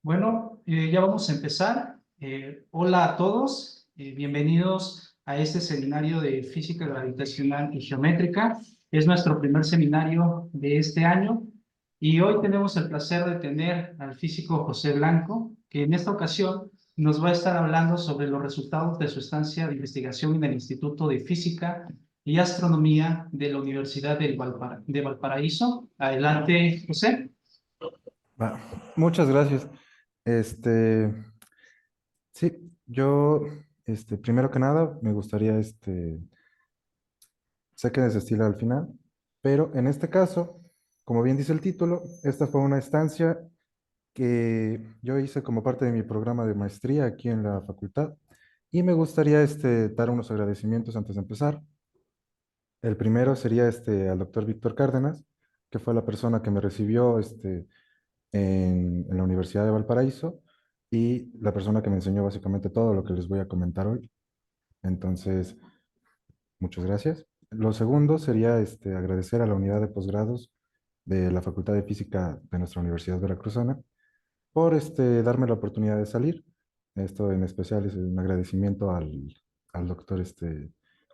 Bueno, ya vamos a empezar. Hola a todos, bienvenidos a este seminario de física gravitacional y geométrica. Es nuestro primer seminario de este año y hoy tenemos el placer de tener al físico José Blanco, que en esta ocasión nos va a estar hablando sobre los resultados de su estancia de investigación en el Instituto de Física y Astronomía de la Universidad de Valparaíso. Adelante, José. Va, muchas gracias. Este, sí, yo, primero que nada, me gustaría, sé que desestila al final, pero en este caso, como bien dice el título, esta fue una estancia que yo hice como parte de mi programa de maestría aquí en la facultad y me gustaría, dar unos agradecimientos antes de empezar. El primero sería, al doctor Víctor Cárdenas, que fue la persona que me recibió, en la Universidad de Valparaíso y la persona que me enseñó básicamente todo lo que les voy a comentar hoy. Entonces, muchas gracias. Lo segundo sería agradecer a la unidad de posgrados de la Facultad de Física de nuestra Universidad Veracruzana por darme la oportunidad de salir. Esto en especial es un agradecimiento al doctor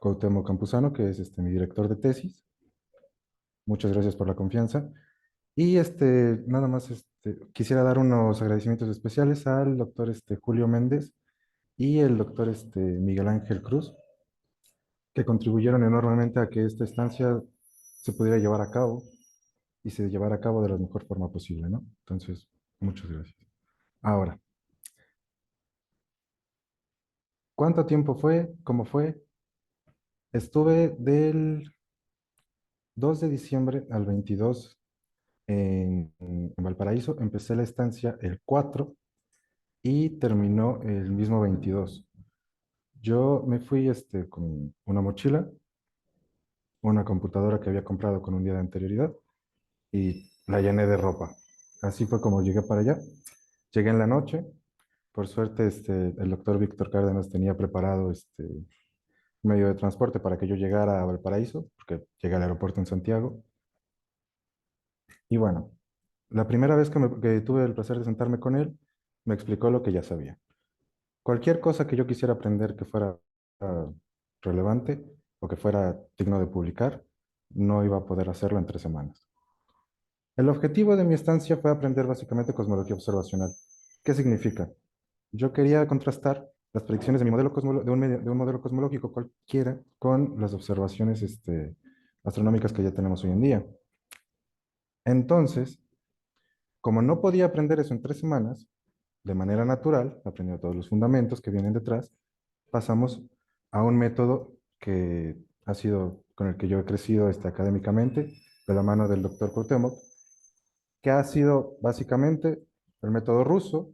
Cuauhtémoc Campuzano, que es mi director de tesis. Muchas gracias por la confianza. Y nada más quisiera dar unos agradecimientos especiales al doctor Julio Méndez y el doctor Miguel Ángel Cruz, que contribuyeron enormemente a que esta estancia se pudiera llevar a cabo y se llevara a cabo de la mejor forma posible, ¿no? Entonces, muchas gracias. Ahora, ¿cuánto tiempo fue? ¿Cómo fue? Estuve del 2 de diciembre al 22 en Valparaíso. Empecé la estancia el 4 y terminó el mismo 22. Yo me fui con una mochila, una computadora que había comprado con un día de anterioridad y la llené de ropa. Así fue como llegué para allá. Llegué en la noche. Por suerte, el doctor Víctor Cárdenas tenía preparado un medio de transporte para que yo llegara a Valparaíso, porque llegué al aeropuerto en Santiago. Y bueno, la primera vez que tuve el placer de sentarme con él, me explicó lo que ya sabía. Cualquier cosa que yo quisiera aprender que fuera ah, relevante o que fuera digno de publicar, no iba a poder hacerlo en 3 semanas. El objetivo de mi estancia fue aprender básicamente cosmología observacional. ¿Qué significa? Yo quería contrastar las predicciones de mi modelo de un modelo cosmológico cualquiera con las observaciones astronómicas que ya tenemos hoy en día. Entonces, como no podía aprender eso en 3 semanas, de manera natural, aprendiendo todos los fundamentos que vienen detrás, pasamos a un método que ha sido con el que yo he crecido académicamente, de la mano del doctor Cuauhtémoc, que ha sido básicamente el método ruso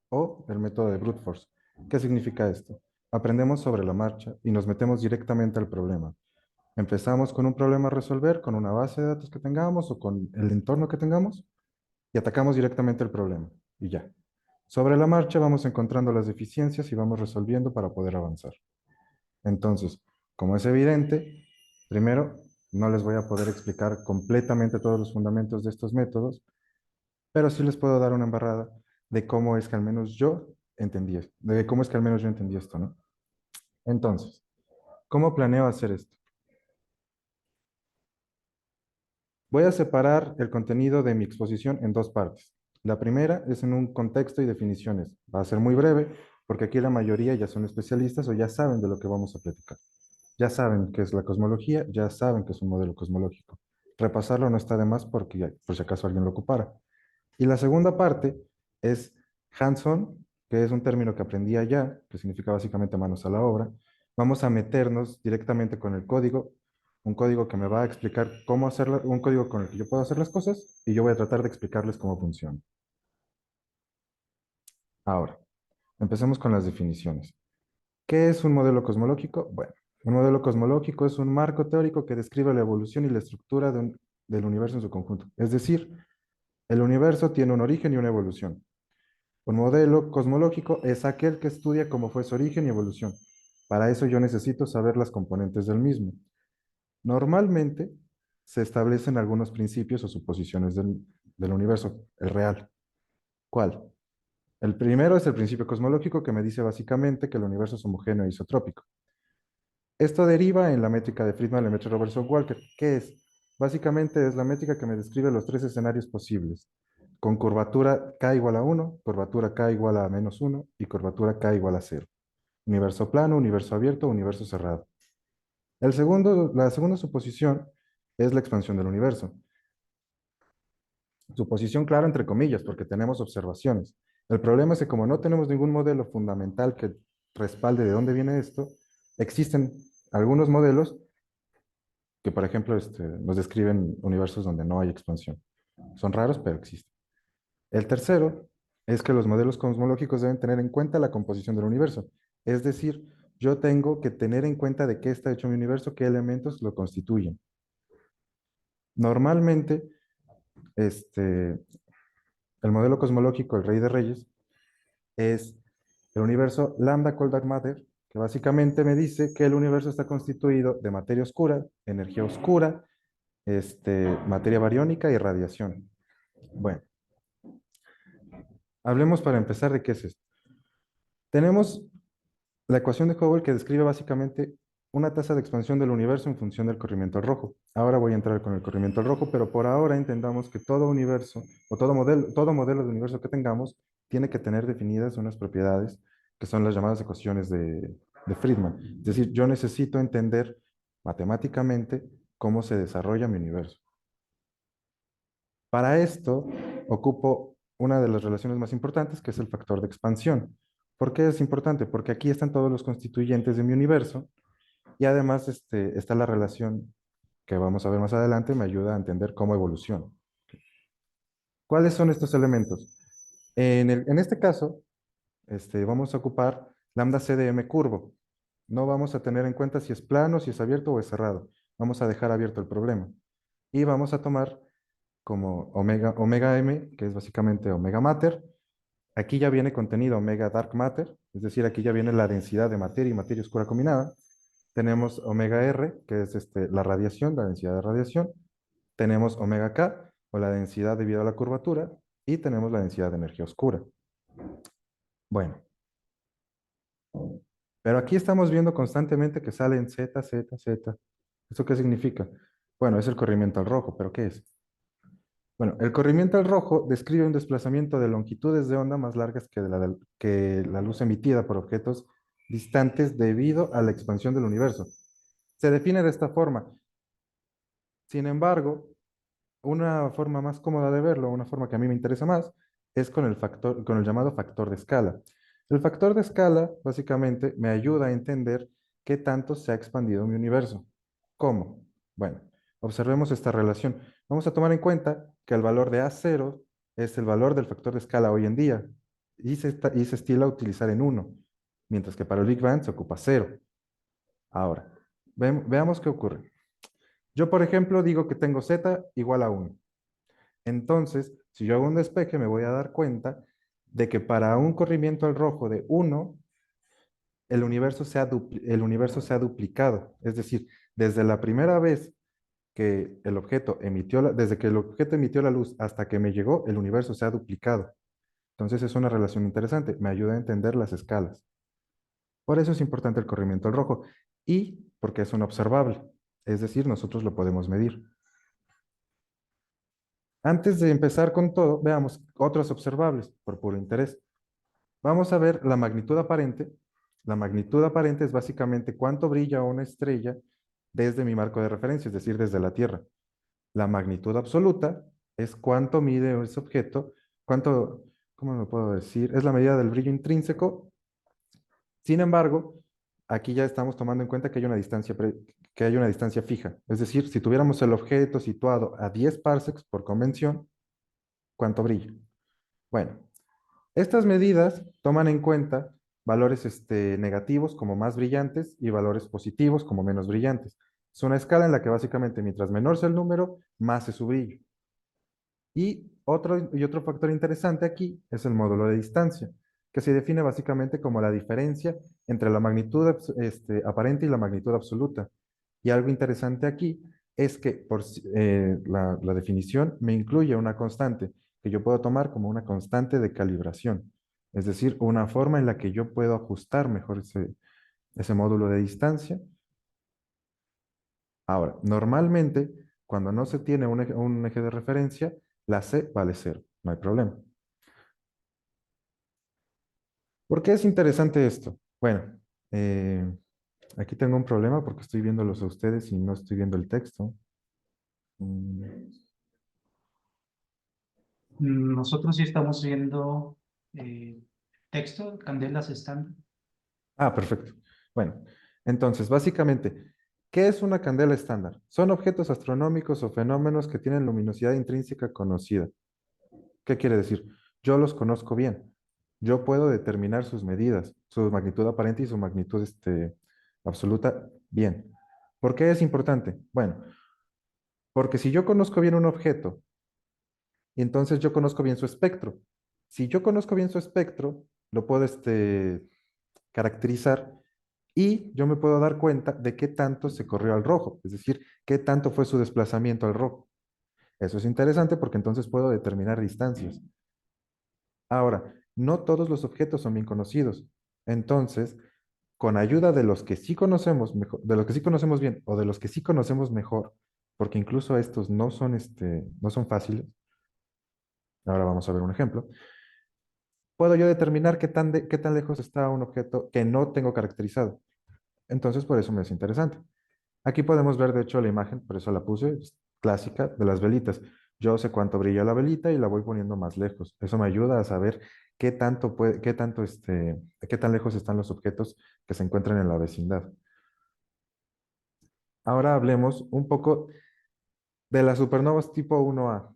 o el método de brute force. ¿Qué significa esto? Aprendemos sobre la marcha y nos metemos directamente al problema. Empezamos con un problema a resolver, con una base de datos que tengamos o con el entorno que tengamos, y atacamos directamente el problema. Y ya. Sobre la marcha vamos encontrando las deficiencias y vamos resolviendo para poder avanzar. Entonces, como es evidente, primero, no les voy a poder explicar completamente todos los fundamentos de estos métodos, pero sí les puedo dar una embarrada de cómo es que al menos yo entendí esto, de cómo es que al menos yo entendí esto, ¿no? Entonces, ¿cómo planeo hacer esto? Voy a separar el contenido de mi exposición en dos partes. La primera es en un contexto y definiciones. Va a ser muy breve porque aquí la mayoría ya son especialistas o ya saben de lo que vamos a platicar. Ya saben qué es la cosmología, ya saben qué es un modelo cosmológico. Repasarlo no está de más porque por si acaso alguien lo ocupara. Y la segunda parte es hands-on, que es un término que aprendí allá, que significa básicamente manos a la obra. Vamos a meternos directamente con el código, un código que me va a explicar cómo hacerlo, un código con el que yo puedo hacer las cosas y yo voy a tratar de explicarles cómo funciona. Ahora, empecemos con las definiciones. ¿Qué es un modelo cosmológico? Bueno, un modelo cosmológico es un marco teórico que describe la evolución y la estructura del universo en su conjunto. Es decir, el universo tiene un origen y una evolución. Un modelo cosmológico es aquel que estudia cómo fue su origen y evolución. Para eso yo necesito saber las componentes del mismo. Normalmente se establecen algunos principios o suposiciones del universo, el real. ¿Cuál? El primero es el principio cosmológico que me dice básicamente que el universo es homogéneo e isotrópico. Esto deriva en la métrica de Friedman, Lemaitre, Robertson, Walker. ¿Qué es? Básicamente es la métrica que me describe los tres escenarios posibles, con curvatura k igual a 1, curvatura k igual a -1 y curvatura k igual a 0. Universo plano, universo abierto, universo cerrado. La segunda suposición es la expansión del universo. Suposición clara entre comillas, porque tenemos observaciones. El problema es que como no tenemos ningún modelo fundamental que respalde de dónde viene esto, existen algunos modelos que, por ejemplo, nos describen universos donde no hay expansión. Son raros, pero existen. El tercero es que los modelos cosmológicos deben tener en cuenta la composición del universo. Es decir, yo tengo que tener en cuenta de qué está hecho mi universo, qué elementos lo constituyen. Normalmente, el modelo cosmológico, el Rey de Reyes, es el universo lambda cold dark matter, que básicamente me dice que el universo está constituido de materia oscura, energía oscura, materia bariónica y radiación. Bueno, hablemos para empezar de qué es esto. Tenemos la ecuación de Hubble que describe básicamente una tasa de expansión del universo en función del corrimiento al rojo. Ahora voy a entrar con el corrimiento al rojo, pero por ahora entendamos que todo universo o todo modelo de universo que tengamos tiene que tener definidas unas propiedades que son las llamadas ecuaciones de Friedman. Es decir, yo necesito entender matemáticamente cómo se desarrolla mi universo. Para esto, ocupo una de las relaciones más importantes, que es el factor de expansión. ¿Por qué es importante? Porque aquí están todos los constituyentes de mi universo y además está la relación que vamos a ver más adelante, me ayuda a entender cómo evoluciona. ¿Cuáles son estos elementos? En este caso, vamos a ocupar lambda CDM curvo. No vamos a tener en cuenta si es plano, si es abierto o es cerrado. Vamos a dejar abierto el problema. Y vamos a tomar como omega M, que es básicamente omega matter. Aquí ya viene contenido omega dark matter, es decir, aquí ya viene la densidad de materia y materia oscura combinada. Tenemos omega R, que es la radiación, la densidad de radiación. Tenemos omega K, o la densidad debido a la curvatura. Y tenemos la densidad de energía oscura. Bueno, pero aquí estamos viendo constantemente que salen Z, Z, Z. ¿Eso qué significa? Bueno, es el corrimiento al rojo, pero ¿qué es? Bueno, el corrimiento al rojo describe un desplazamiento de longitudes de onda más largas que la luz emitida por objetos distantes debido a la expansión del universo. Se define de esta forma. Sin embargo, una forma más cómoda de verlo, una forma que a mí me interesa más, es con el llamado factor de escala. El factor de escala, básicamente, me ayuda a entender qué tanto se ha expandido mi universo. ¿Cómo? Bueno, observemos esta relación. Vamos a tomar en cuenta que el valor de A0 es el valor del factor de escala hoy en día y se estila utilizar en 1, mientras que para el Big Bang se ocupa 0. Ahora, veamos qué ocurre. Yo, por ejemplo, digo que tengo Z igual a 1. Entonces, si yo hago un despeje, me voy a dar cuenta de que para un corrimiento al rojo de 1, el universo se ha duplicado. Es decir, desde la primera vez que el objeto desde que el objeto emitió la luz hasta que me llegó, el universo se ha duplicado. Entonces es una relación interesante, me ayuda a entender las escalas. Por eso es importante el corrimiento al rojo y porque es un observable, es decir, nosotros lo podemos medir. Antes de empezar con todo, veamos otros observables por puro interés. Vamos a ver la magnitud aparente. La magnitud aparente es básicamente cuánto brilla una estrella desde mi marco de referencia, es decir, desde la Tierra. La magnitud absoluta es cuánto mide ese objeto, ¿cómo lo puedo decir? Es la medida del brillo intrínseco. Sin embargo, aquí ya estamos tomando en cuenta que hay que hay una distancia fija. Es decir, si tuviéramos el objeto situado a 10 parsecs por convención, ¿cuánto brilla? Bueno, estas medidas toman en cuenta valores negativos como más brillantes y valores positivos como menos brillantes. Es una escala en la que básicamente mientras menor sea el número, más es su brillo. Y otro factor interesante aquí es el módulo de distancia, que se define básicamente como la diferencia entre la magnitud aparente y la magnitud absoluta. Y algo interesante aquí es que la definición me incluye una constante que yo puedo tomar como una constante de calibración. Es decir, una forma en la que yo puedo ajustar mejor ese módulo de distancia. Ahora, normalmente, cuando no se tiene un eje de referencia, la C vale cero, no hay problema. ¿Por qué es interesante esto? Bueno, aquí tengo un problema porque estoy viéndolos a ustedes y no estoy viendo el texto. Mm, Nosotros sí estamos viendo eh, texto, candelas estándar. perfecto. Bueno, entonces, básicamente, ¿qué es una candela estándar? Son objetos astronómicos o fenómenos que tienen luminosidad intrínseca conocida. ¿Qué quiere decir? Yo los conozco bien. Yo puedo determinar sus medidas, su magnitud aparente y su magnitud absoluta bien. ¿Por qué es importante? Bueno, porque si yo conozco bien un objeto y entonces yo conozco bien su espectro, si yo conozco bien su espectro, lo puedo caracterizar y yo me puedo dar cuenta de qué tanto se corrió al rojo, es decir, qué tanto fue su desplazamiento al rojo. Eso es interesante porque entonces puedo determinar distancias. Ahora, no todos los objetos son bien conocidos. Entonces, con ayuda de los que sí conocemos mejor, de los que sí conocemos bien o de los que sí conocemos mejor, porque incluso estos no son fáciles. Ahora vamos a ver un ejemplo. Puedo yo determinar qué tan lejos está un objeto que no tengo caracterizado. Entonces, por eso me es interesante. Aquí podemos ver, de hecho, la imagen, por eso la puse, es clásica, de las velitas. Yo sé cuánto brilla la velita y la voy poniendo más lejos. Eso me ayuda a saber qué tan lejos están los objetos que se encuentran en la vecindad. Ahora hablemos un poco de las supernovas tipo 1A.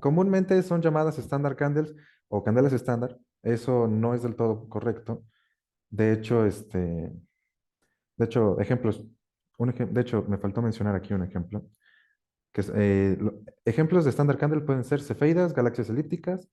Comúnmente son llamadas standard candles o candelas estándar. Eso no es del todo correcto. De hecho, ejemplos. De hecho, me faltó mencionar aquí un ejemplo. Ejemplos de Standard Candle pueden ser cefeidas, galaxias elípticas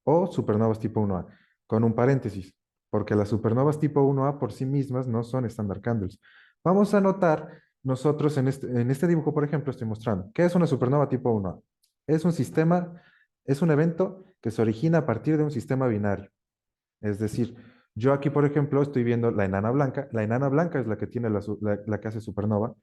o supernovas tipo 1A, con un paréntesis, porque las supernovas tipo 1A por sí mismas no son Standard Candles. Vamos a notar, nosotros en este dibujo, por ejemplo, estoy mostrando, ¿qué es una supernova tipo 1A? Es un sistema, es un evento que se origina a partir de un sistema binario. Es decir, yo aquí, por ejemplo, estoy viendo la enana blanca. La enana blanca es la que tiene la que hace supernova.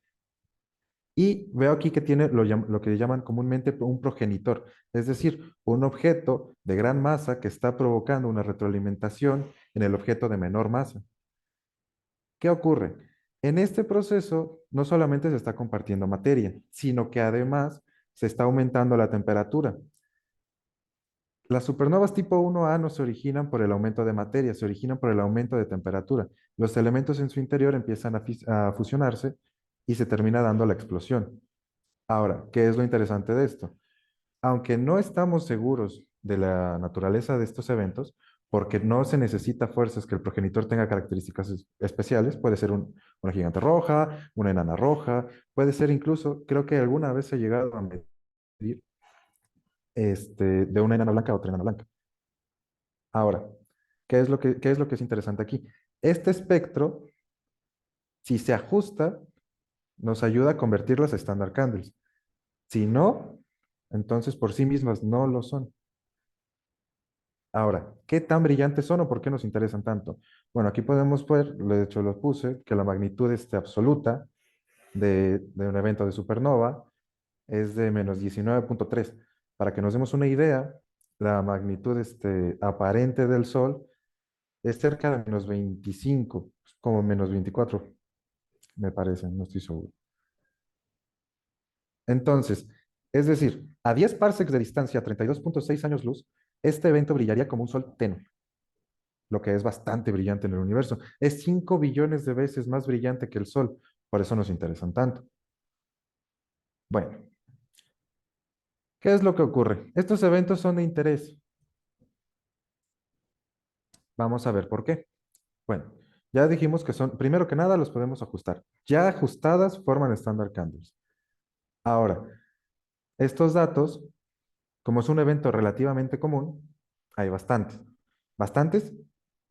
Y veo aquí que tiene lo que llaman comúnmente un progenitor, es decir, un objeto de gran masa que está provocando una retroalimentación en el objeto de menor masa. ¿Qué ocurre? En este proceso no solamente se está compartiendo materia, sino que además se está aumentando la temperatura. Las supernovas tipo 1A no se originan por el aumento de materia, se originan por el aumento de temperatura. Los elementos en su interior empiezan a fusionarse y se termina dando la explosión. Ahora, ¿qué es lo interesante de esto? Aunque no estamos seguros de la naturaleza de estos eventos, porque no se necesita fuerzas que el progenitor tenga características especiales, puede ser una gigante roja, una enana roja, puede ser incluso, creo que alguna vez se ha llegado a medir de una enana blanca a otra enana blanca. Ahora, qué es lo que es interesante aquí? Este espectro, si se ajusta, nos ayuda a convertirlas a standard candles. Si no, entonces por sí mismas no lo son. Ahora, ¿qué tan brillantes son o por qué nos interesan tanto? Bueno, aquí podemos ver, de hecho lo puse, que la magnitud absoluta de un evento de supernova es de menos 19,3. Para que nos demos una idea, la magnitud aparente del Sol es cerca de menos 25, como menos 24, me parece, no estoy seguro. Entonces, es decir, a 10 parsecs de distancia, 32,6 años luz, este evento brillaría como un sol tenue, lo que es bastante brillante en el universo. Es 5 billones de veces más brillante que el Sol, por eso nos interesan tanto. Bueno, ¿qué es lo que ocurre? Estos eventos son de interés. Vamos a ver por qué. Bueno, ya dijimos que son, primero que nada, los podemos ajustar. Ya ajustadas forman estándar candles. Ahora, estos datos, como es un evento relativamente común, hay bastantes. Bastantes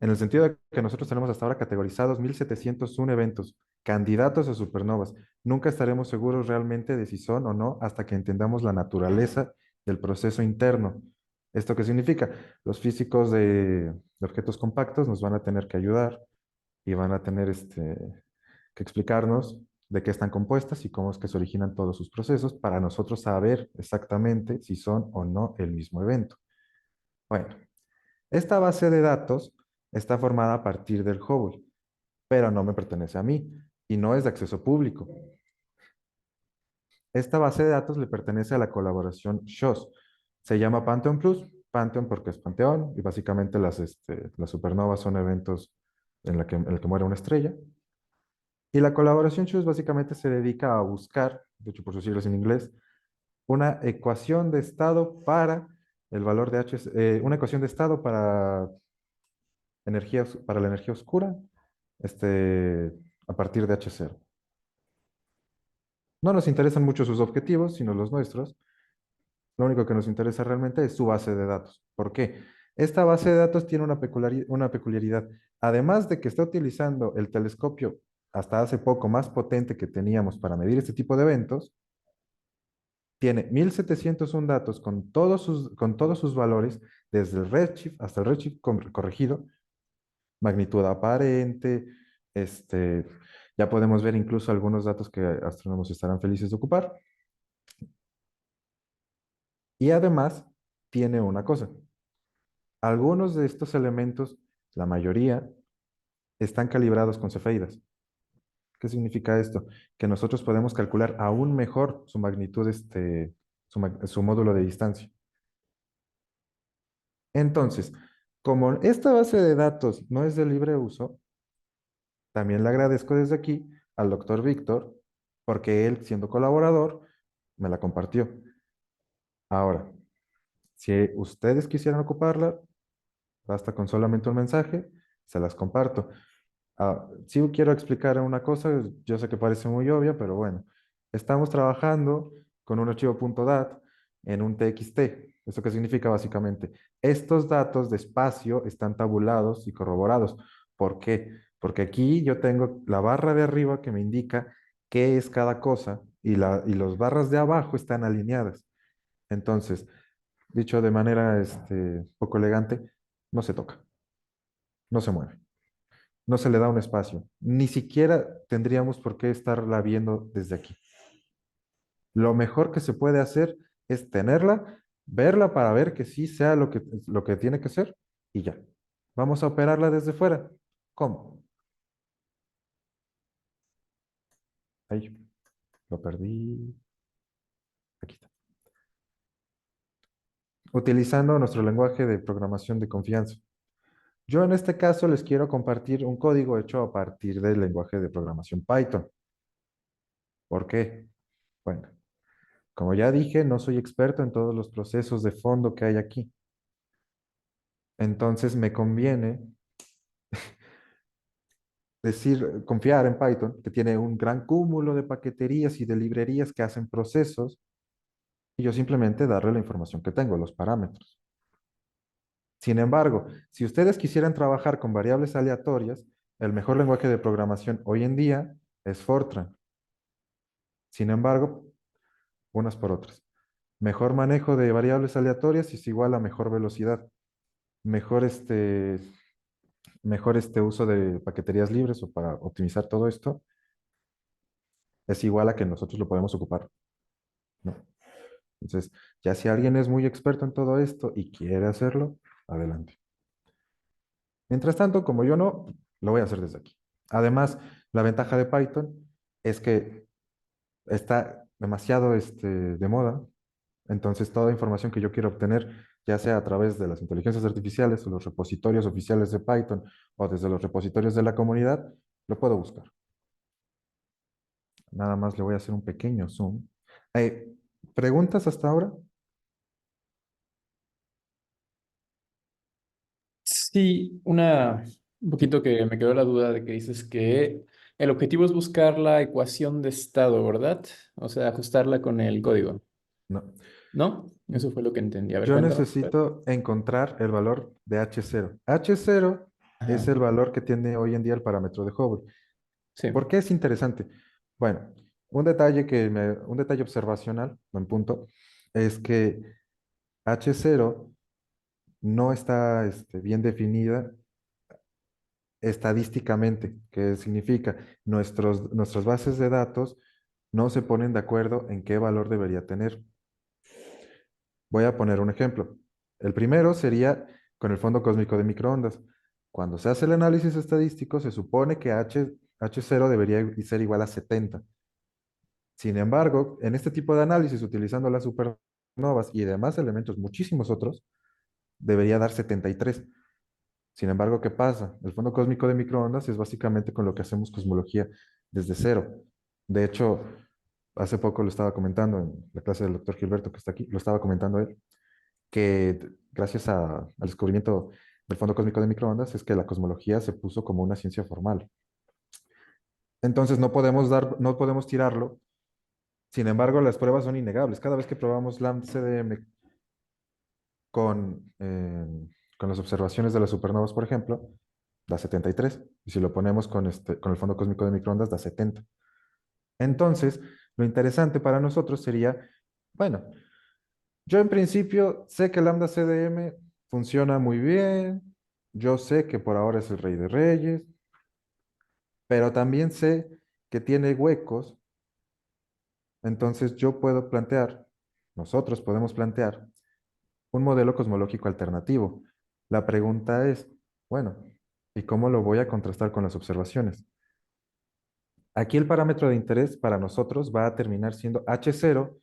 en el sentido de que nosotros tenemos hasta ahora categorizados 1701 eventos, candidatos a supernovas. Nunca estaremos seguros realmente de si son o no hasta que entendamos la naturaleza del proceso interno. ¿Esto qué significa? Los físicos de objetos compactos nos van a tener que ayudar y van a tener que explicarnos de qué están compuestas y cómo es que se originan todos sus procesos para nosotros saber exactamente si son o no el mismo evento. Bueno, esta base de datos está formada a partir del Hubble, pero no me pertenece a mí y no es de acceso público. Esta base de datos le pertenece a la colaboración SHOS. Se llama Pantheon Plus, Pantheon porque es panteón y básicamente las supernovas son eventos en el que muere una estrella. Y la colaboración SHOS básicamente se dedica a buscar, de hecho por sus siglas en inglés, una ecuación de estado para el valor de H, una ecuación de estado para, para la energía oscura a partir de H0. No nos interesan mucho sus objetivos, sino los nuestros. Lo único que nos interesa realmente es su base de datos. ¿Por qué? Esta base de datos tiene una peculiaridad. Además de que está utilizando el telescopio hasta hace poco más potente que teníamos para medir este tipo de eventos, tiene 1701 datos con todos sus valores, desde el redshift hasta el redshift corregido, magnitud aparente, este, ya podemos ver incluso algunos datos que astrónomos estarán felices de ocupar. Y además tiene una cosa. Algunos de estos elementos, la mayoría, están calibrados con cefeidas. ¿Qué significa esto? Que nosotros podemos calcular aún mejor su magnitud, su módulo de distancia. Entonces, como esta base de datos no es de libre uso, también le agradezco desde aquí al doctor Víctor, porque él, siendo colaborador, me la compartió. Ahora, si ustedes quisieran ocuparla, basta con solamente un mensaje, se las comparto. Sí quiero explicar una cosa, yo sé que parece muy obvia, pero bueno, estamos trabajando con un archivo .dat en un TXT. ¿Esto qué significa básicamente? Estos datos de espacio están tabulados y corroborados. ¿Por qué? Porque aquí yo tengo la barra de arriba que me indica qué es cada cosa y las barras de abajo están alineadas. Entonces, dicho de manera poco elegante, no se toca, no se mueve, no se le da un espacio. Ni siquiera tendríamos por qué estarla viendo desde aquí. Lo mejor que se puede hacer es tenerla, verla para ver que sí sea lo que tiene que ser y ya. Vamos a operarla desde fuera. ¿Cómo? Ahí, lo perdí. Aquí está. Utilizando nuestro lenguaje de programación de confianza. Yo en este caso les quiero compartir un código hecho a partir del lenguaje de programación Python. ¿Por qué? Bueno, como ya dije, no soy experto en todos los procesos de fondo que hay aquí. Entonces me conviene confiar en Python, que tiene un gran cúmulo de paqueterías y de librerías que hacen procesos, y yo simplemente darle la información que tengo, los parámetros. Sin embargo, si ustedes quisieran trabajar con variables aleatorias, el mejor lenguaje de programación hoy en día es Fortran. Sin embargo, unas por otras. Mejor manejo de variables aleatorias es igual a mejor velocidad, mejor uso de paqueterías libres o para optimizar todo esto es igual a que nosotros lo podemos ocupar, ¿no? Entonces, ya si alguien es muy experto en todo esto y quiere hacerlo, adelante. Mientras tanto, como yo no, lo voy a hacer desde aquí. Además, la ventaja de Python es que está demasiado de moda. Entonces, toda información que yo quiero obtener, ya sea a través de las inteligencias artificiales o los repositorios oficiales de Python o desde los repositorios de la comunidad, lo puedo buscar. Nada más le voy a hacer un pequeño zoom. Eh, ¿Preguntas hasta ahora? Sí, un poquito que me quedó la duda de que dices que el objetivo es buscar la ecuación de estado, ¿verdad? O sea, ajustarla con el código, No. ¿no? Eso fue lo que entendí. A ver, Yo cuéntame. necesito encontrar el valor de H0. H0 es Ajá, el valor que tiene hoy en día el parámetro de Hubble. sí. ¿Por qué es interesante? Bueno, un detalle observacional, buen punto, es que H0 no está bien definida estadísticamente, que significa nuestras bases de datos no se ponen de acuerdo en qué valor debería tener. Voy a poner un ejemplo. El primero sería con el fondo cósmico de microondas. Cuando se hace el análisis estadístico, se supone que H0 debería ser igual a 70. Sin embargo, en este tipo de análisis, utilizando las supernovas y demás elementos, muchísimos otros, debería dar 73. Sin embargo, ¿qué pasa? El fondo cósmico de microondas es básicamente con lo que hacemos cosmología desde cero. De hecho, hace poco lo estaba comentando en la clase del doctor Gilberto, que está aquí, lo estaba comentando él, que gracias al descubrimiento del fondo cósmico de microondas es que la cosmología se puso como una ciencia formal. Entonces no podemos tirarlo. Sin embargo, las pruebas son innegables. Cada vez que probamos lambda CDM con, eh, con las observaciones de las supernovas, por ejemplo, da 73. Y si lo ponemos con el fondo cósmico de microondas, da 70. Entonces, lo interesante para nosotros sería, bueno, yo en principio sé que lambda CDM funciona muy bien, yo sé que por ahora es el rey de reyes, pero también sé que tiene huecos, entonces nosotros podemos plantear un modelo cosmológico alternativo. La pregunta es, bueno, ¿y cómo lo voy a contrastar con las observaciones? Aquí el parámetro de interés para nosotros va a terminar siendo H0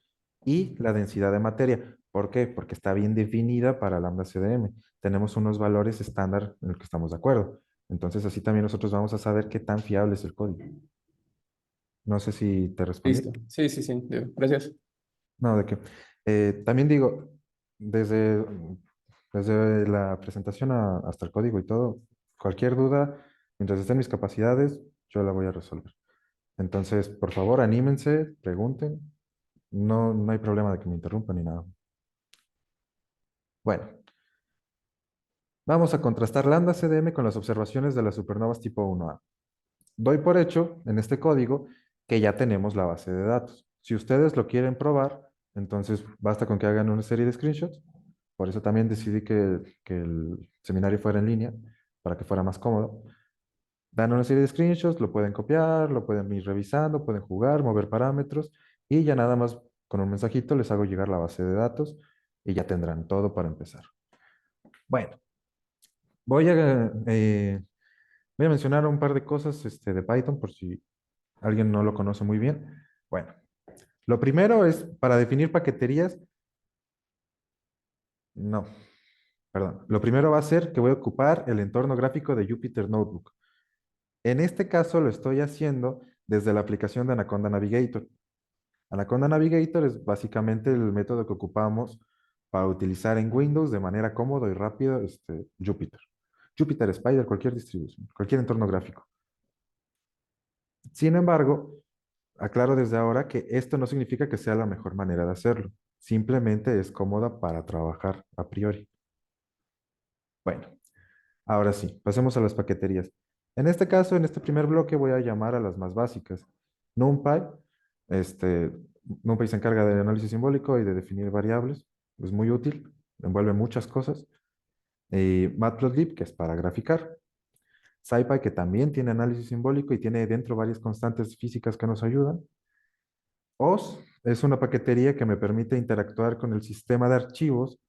y la densidad de materia. ¿Por qué? Porque está bien definida para lambda CDM. Tenemos unos valores estándar en los que estamos de acuerdo. Entonces así también nosotros vamos a saber qué tan fiable es el código. No sé si te respondí. Listo. Sí, sí, sí. Gracias. No, de qué. También digo, desde, desde la presentación hasta el código y todo, cualquier duda, mientras estén mis capacidades, yo la voy a resolver. Entonces, por favor, anímense, pregunten. No, no hay problema de que me interrumpan ni nada. Bueno, vamos a contrastar lambda CDM con las observaciones de las supernovas tipo 1A. Doy por hecho en este código que ya tenemos la base de datos. Si ustedes lo quieren probar, entonces basta con que hagan una serie de screenshots. Por eso también decidí que el seminario fuera en línea, para que fuera más cómodo. Dan una serie de screenshots, lo pueden copiar, lo pueden ir revisando, pueden jugar, mover parámetros y ya nada más con un mensajito les hago llegar la base de datos y ya tendrán todo para empezar. Bueno, voy a, eh, voy a mencionar un par de cosas de Python por si alguien no lo conoce muy bien. Bueno, lo primero es para definir paqueterías. No, perdón. Lo primero va a ser que voy a ocupar el entorno gráfico de Jupyter Notebook. En este caso lo estoy haciendo desde la aplicación de Anaconda Navigator. Anaconda Navigator es básicamente el método que ocupamos para utilizar en Windows de manera cómoda y rápida Jupyter. Jupyter, Spider, cualquier distribución, cualquier entorno gráfico. Sin embargo, aclaro desde ahora que esto no significa que sea la mejor manera de hacerlo. Simplemente es cómoda para trabajar a priori. Bueno, ahora sí, pasemos a las paqueterías. En este caso, en este primer bloque voy a llamar a las más básicas. NumPy, este, NumPy se encarga de análisis simbólico y de definir variables. Es muy útil, envuelve muchas cosas. Y Matplotlib, que es para graficar. SciPy, que también tiene análisis simbólico y tiene dentro varias constantes físicas que nos ayudan. OS es una paquetería que me permite interactuar con el sistema de archivos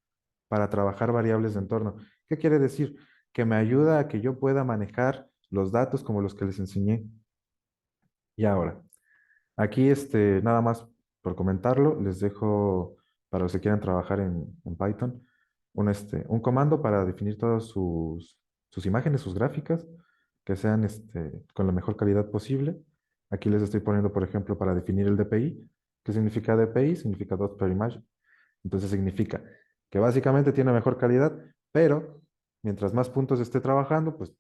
para trabajar variables de entorno. ¿Qué quiere decir? Que me ayuda a que yo pueda manejar los datos como los que les enseñé. Y ahora, aquí nada más por comentarlo, les dejo para los que quieran trabajar en Python un comando para definir todas sus imágenes, sus gráficas, que sean con la mejor calidad posible. Aquí les estoy poniendo, por ejemplo, para definir el DPI. ¿Qué significa DPI? Significa dot per image. Entonces significa que básicamente tiene mejor calidad, pero mientras más puntos esté trabajando, pues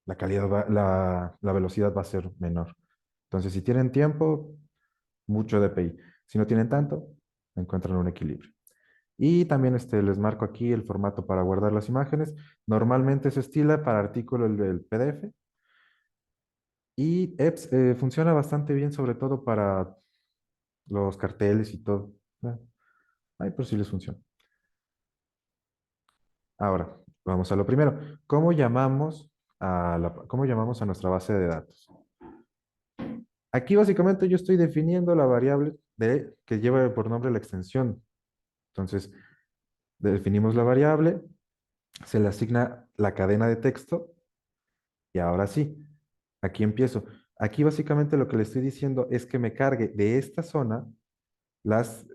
la calidad la velocidad va a ser menor. Entonces, si tienen tiempo, mucho DPI. Si no tienen tanto, encuentran un equilibrio. Y también les marco aquí el formato para guardar las imágenes. Normalmente se estila para artículo el PDF. Y EPS funciona bastante bien, sobre todo para los carteles y todo. Ay, por si les funciona. Ahora, vamos a lo primero. ¿Cómo llamamos a nuestra base de datos? Aquí básicamente yo estoy definiendo la variable que lleva por nombre la extensión. Entonces, definimos la variable, se le asigna la cadena de texto y ahora sí, aquí empiezo. Aquí básicamente lo que le estoy diciendo es que me cargue de esta zona las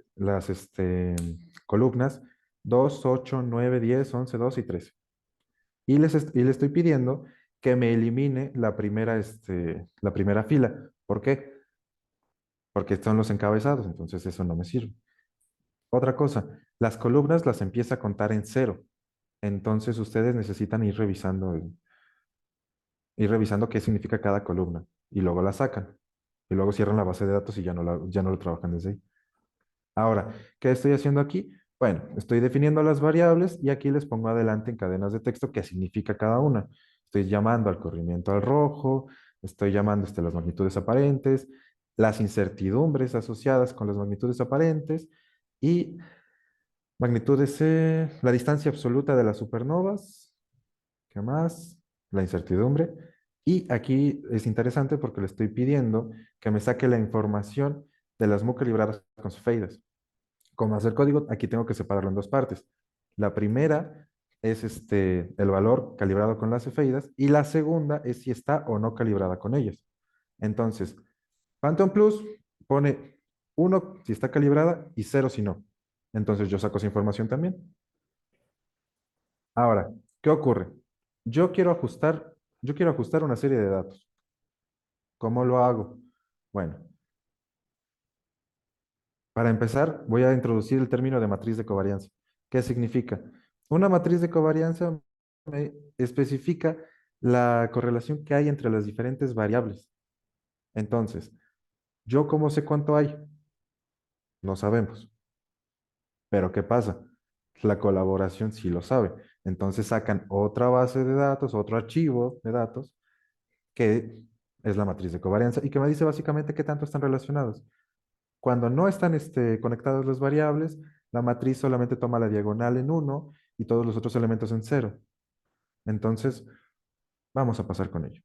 columnas 2, 8, 9, 10, 11, 12 y 13. Y le estoy pidiendo que me elimine la primera fila. ¿Por qué? Porque son los encabezados, entonces eso no me sirve. Otra cosa, las columnas las empieza a contar en cero. Entonces ustedes necesitan ir revisando qué significa cada columna y luego la sacan. Y luego cierran la base de datos y ya no lo trabajan desde ahí. Ahora, ¿qué estoy haciendo aquí? Bueno, estoy definiendo las variables y aquí les pongo adelante en cadenas de texto qué significa cada una. Estoy llamando al corrimiento al rojo, estoy llamando las magnitudes aparentes, las incertidumbres asociadas con las magnitudes aparentes y la distancia absoluta de las supernovas, ¿qué más? La incertidumbre. Y aquí es interesante porque le estoy pidiendo que me saque la información de las mu calibradas con cefeidas. Como hacer código, aquí tengo que separarlo en dos partes. La primera es el valor calibrado con las cefeidas y la segunda es si está o no calibrada con ellas. Entonces, Phantom Plus pone 1 si está calibrada y 0 si no. Entonces yo saco esa información también. Ahora, ¿qué ocurre? Yo quiero ajustar, yo quiero ajustar una serie de datos. ¿Cómo lo hago? Bueno, para empezar, voy a introducir el término de matriz de covarianza. ¿Qué significa? Una matriz de covarianza me especifica la correlación que hay entre las diferentes variables. Entonces, ¿yo cómo sé cuánto hay? No sabemos. Pero ¿qué pasa? La colaboración sí lo sabe. Entonces sacan otra base de datos, otro archivo de datos, que es la matriz de covarianza y que me dice básicamente qué tanto están relacionados. Cuando no están conectadas las variables, la matriz solamente toma la diagonal en 1 y todos los otros elementos en 0. Entonces, vamos a pasar con ello.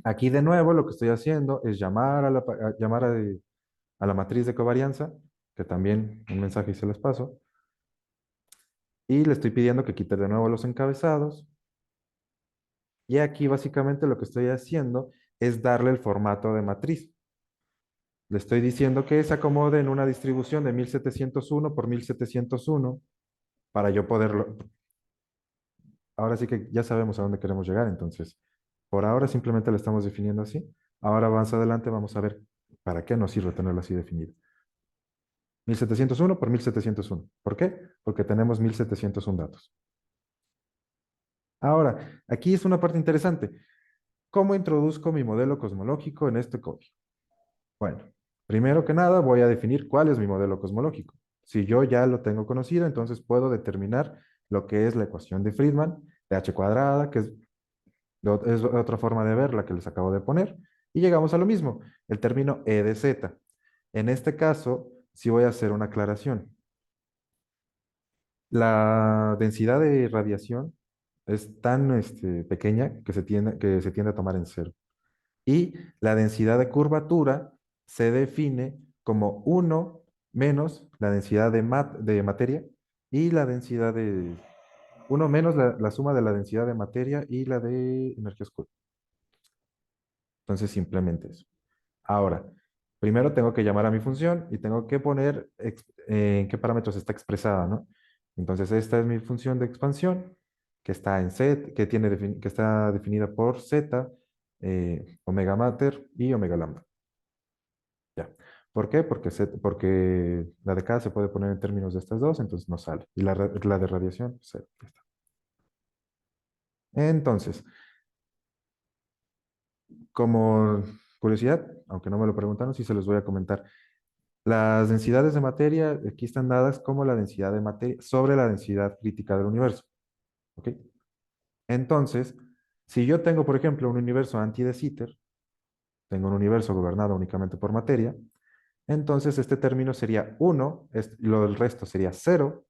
Aquí de nuevo lo que estoy haciendo es llamar a la matriz de covarianza, que también un mensaje y se les paso, y le estoy pidiendo que quite de nuevo los encabezados. Y aquí básicamente lo que estoy haciendo es darle el formato de matriz. Le estoy diciendo que se acomode en una distribución de 1701 por 1701 para yo poderlo. Ahora sí que ya sabemos a dónde queremos llegar, entonces, por ahora simplemente lo estamos definiendo así. Ahora más adelante vamos a ver para qué nos sirve tenerlo así definido. 1701 por 1701. ¿Por qué? Porque tenemos 1701 datos. Ahora, aquí es una parte interesante. ¿Cómo introduzco mi modelo cosmológico en este código? Bueno, primero que nada voy a definir cuál es mi modelo cosmológico. Si yo ya lo tengo conocido, entonces puedo determinar lo que es la ecuación de Friedman de h cuadrada, que es otra forma de ver la que les acabo de poner. Y llegamos a lo mismo, el término E de Z. En este caso, sí voy a hacer una aclaración. La densidad de radiación es tan pequeña que se tiende a tomar en cero. Y la densidad de curvatura se define como 1 menos la densidad de materia y la densidad de 1 menos la suma de la densidad de materia y la de energía oscura. Entonces, simplemente eso. Ahora, primero tengo que llamar a mi función y tengo que poner en qué parámetros está expresada, ¿no? Entonces, esta es mi función de expansión que está en Z, que está definida por Z, omega mater y omega lambda. Ya. ¿Por qué? Porque la de K se puede poner en términos de estas dos, entonces no sale. Y la de radiación, cero. Ya está. Entonces, como curiosidad, aunque no me lo preguntaron, sí se los voy a comentar. Las densidades de materia aquí están dadas como la densidad de materia sobre la densidad crítica del universo. ¿Ok? Entonces, si yo tengo, por ejemplo, un universo anti de Sitter, tengo un universo gobernado únicamente por materia, entonces este término sería 1, lo del resto sería 0,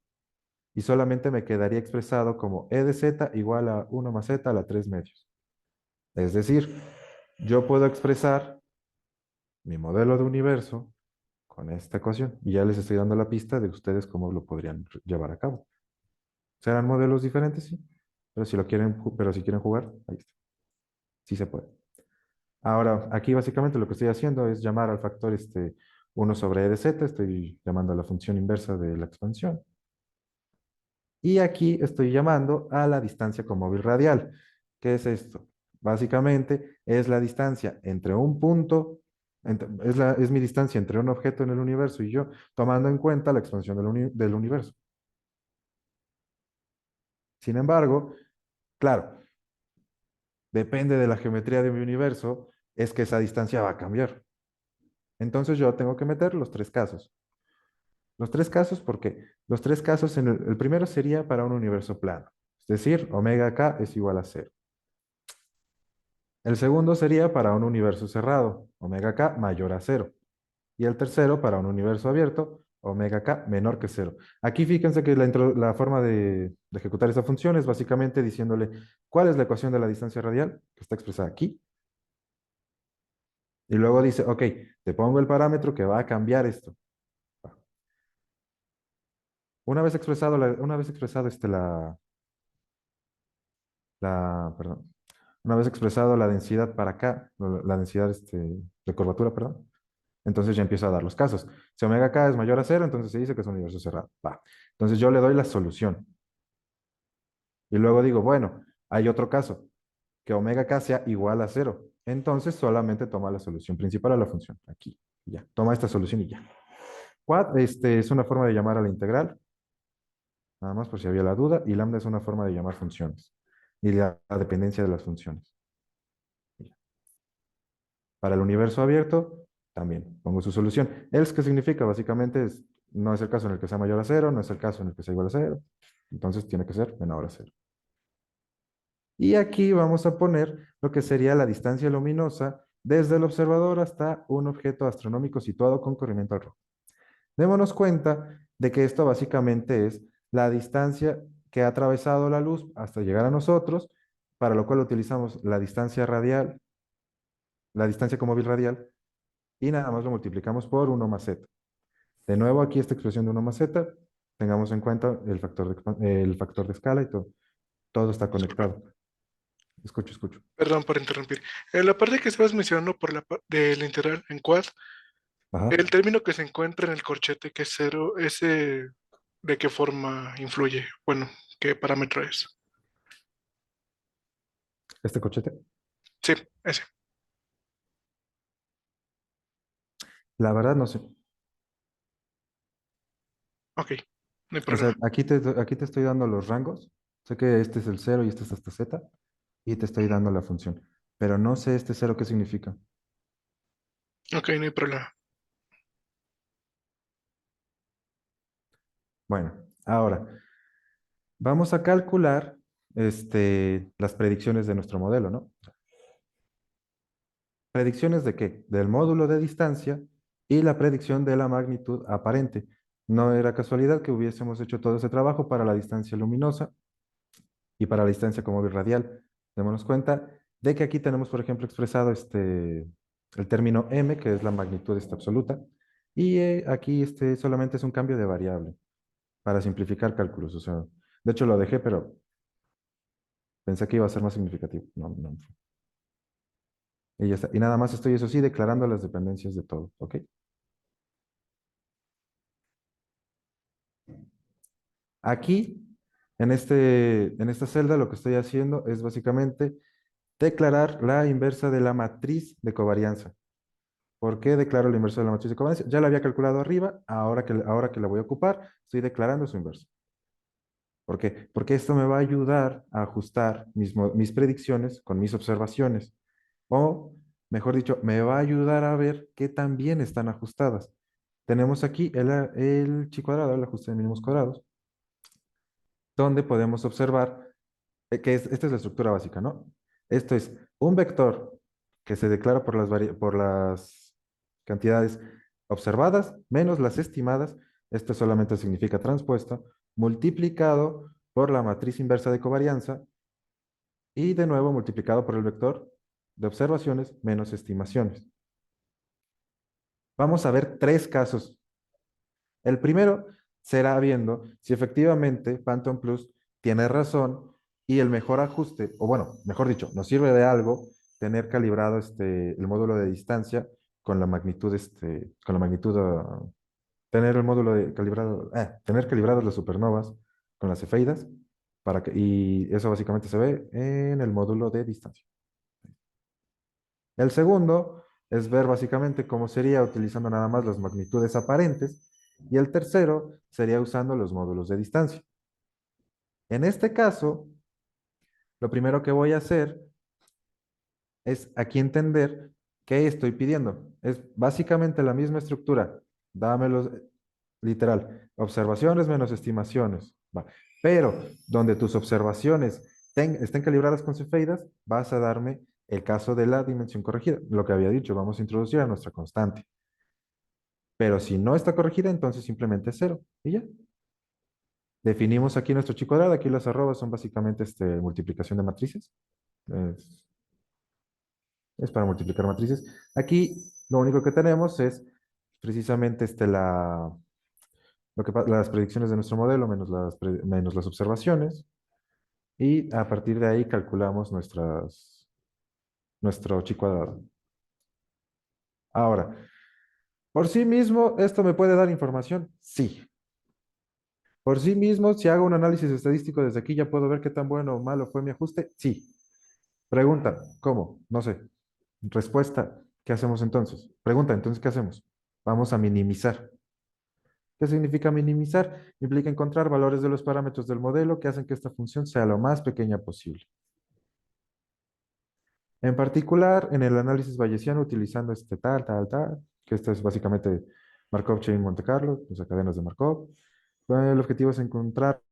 y solamente me quedaría expresado como e de z igual a 1 más z a la 3 medios. Es decir, yo puedo expresar mi modelo de universo con esta ecuación y ya les estoy dando la pista de ustedes cómo lo podrían llevar a cabo. ¿Serán modelos diferentes? Sí, pero si lo quieren, pero si quieren jugar, ahí está. Sí se puede. Ahora, aquí básicamente lo que estoy haciendo es llamar al factor 1 sobre e de z, estoy llamando a la función inversa de la expansión. Y aquí estoy llamando a la distancia con móvil radial. ¿Qué es esto? Básicamente es la distancia entre un punto, es mi distancia entre un objeto en el universo y yo, tomando en cuenta la expansión del universo. Sin embargo, claro, depende de la geometría de mi universo, es que esa distancia va a cambiar. Entonces yo tengo que meter los tres casos. Los tres casos, ¿por qué? Los tres casos, el primero sería para un universo plano, es decir, omega k es igual a cero. El segundo sería para un universo cerrado, omega k mayor a cero. Y el tercero para un universo abierto, omega k menor que cero. Aquí fíjense que la forma de ejecutar esa función es básicamente diciéndole cuál es la ecuación de la distancia radial, que está expresada aquí. Y luego dice, ok, te pongo el parámetro que va a cambiar esto. Una vez expresado, perdón, una vez expresado la densidad para acá, la densidad de curvatura, perdón, entonces ya empiezo a dar los casos. Si omega k es mayor a cero, entonces se dice que es un universo cerrado. Va. Entonces yo le doy la solución. Y luego digo, bueno, hay otro caso, que omega k sea igual a cero. Entonces solamente toma la solución principal a la función, aquí. Ya, toma esta solución y ya. Quad, es una forma de llamar a la integral, nada más por si había la duda, y lambda es una forma de llamar funciones, y la dependencia de las funciones. Para el universo abierto, también pongo su solución. ¿Else qué significa? Básicamente no es el caso en el que sea mayor a cero, no es el caso en el que sea igual a cero, entonces tiene que ser menor a cero. Y aquí vamos a poner lo que sería la distancia luminosa desde el observador hasta un objeto astronómico situado con corrimiento al rojo. Démonos cuenta de que esto básicamente es la distancia que ha atravesado la luz hasta llegar a nosotros, para lo cual utilizamos la distancia radial, la distancia con móvil radial, y nada más lo multiplicamos por 1 más z. De nuevo, aquí esta expresión de 1 más z, tengamos en cuenta el factor de escala y todo. Todo está Disculpa, conectado. Escucho, escucho. perdón por interrumpir. En la parte que estabas mencionando del integral en quad, Ajá. el término que se encuentra en el corchete que es cero, ese, ¿de qué forma influye? Bueno, ¿qué parámetro es? Este cochete. Sí, ese. La verdad no sé. Ok, no hay O sea, problema. aquí te estoy dando los rangos. Sé que este es el 0 y este es hasta z. Y te estoy dando la función. Pero no sé este 0 qué significa. Ok, no hay problema. Bueno, ahora vamos a calcular las predicciones de nuestro modelo, ¿no? ¿Predicciones de qué? Del módulo de distancia y la predicción de la magnitud aparente. No era casualidad que hubiésemos hecho todo ese trabajo para la distancia luminosa y para la distancia con móvil radial. Démonos cuenta de que aquí tenemos, por ejemplo, expresado el término m, que es la magnitud absoluta, y aquí solamente es un cambio de variable para simplificar cálculos. O sea, de hecho lo dejé, pero pensé que iba a ser más significativo. No, no. Y ya está. Y nada más estoy, eso sí, declarando las dependencias de todo. ¿Ok? Aquí, en esta celda, lo que estoy haciendo es básicamente declarar la inversa de la matriz de covarianza. ¿Por qué declaro la inversa de la matriz de covarianza? Ya la había calculado arriba, ahora que la voy a ocupar, estoy declarando su inversa. ¿Por qué? Porque esto me va a ayudar a ajustar mis predicciones con mis observaciones. O, mejor dicho, me va a ayudar a ver qué tan bien están ajustadas. Tenemos aquí el chi cuadrado, el ajuste de mínimos cuadrados, donde podemos observar esta es la estructura básica, ¿no? Esto es un vector que se declara por las cantidades observadas menos las estimadas. Esto solamente significa transpuesta. multiplicado por la matriz inversa de covarianza y de nuevo multiplicado por el vector de observaciones menos estimaciones. Vamos a ver tres casos. El primero será viendo si efectivamente Phantom Plus tiene razón y el mejor ajuste, o bueno, mejor dicho, nos sirve de algo tener calibrado el módulo de distancia con la magnitud, tener el módulo calibrado, tener calibradas las supernovas con las cefeidas, y eso básicamente se ve en el módulo de distancia. El segundo es ver básicamente cómo sería utilizando nada más las magnitudes aparentes, y el tercero sería usando los módulos de distancia. En este caso, lo primero que voy a hacer es aquí entender qué estoy pidiendo. Es básicamente la misma estructura. Dámelos, literal, observaciones menos estimaciones. Va. Pero donde tus observaciones estén calibradas con cefeidas, vas a darme el caso de la dimensión corregida. Lo que había dicho, vamos a introducir a nuestra constante. Pero si no está corregida, entonces simplemente es cero. Y ya. Definimos aquí nuestro chi cuadrado. Aquí las arrobas son básicamente multiplicación de matrices. Es, es para multiplicar matrices. Aquí lo único que tenemos es precisamente las predicciones de nuestro modelo menos las observaciones. Y a partir de ahí calculamos nuestro chi cuadrado. Ahora, por sí mismo, ¿esto me puede dar información? Sí. Por sí mismo, si hago un análisis estadístico desde aquí, ¿ya puedo ver qué tan bueno o malo fue mi ajuste? Sí. Pregunta, ¿cómo? No sé. Respuesta, ¿qué hacemos entonces? Pregunta, entonces, ¿qué hacemos? Vamos a minimizar. ¿Qué significa minimizar? Implica encontrar valores de los parámetros del modelo que hacen que esta función sea lo más pequeña posible. En particular, en el análisis bayesiano, utilizando que esto es básicamente Markov Chain Monte Carlo, o sea, cadenas de Markov. El objetivo es encontrar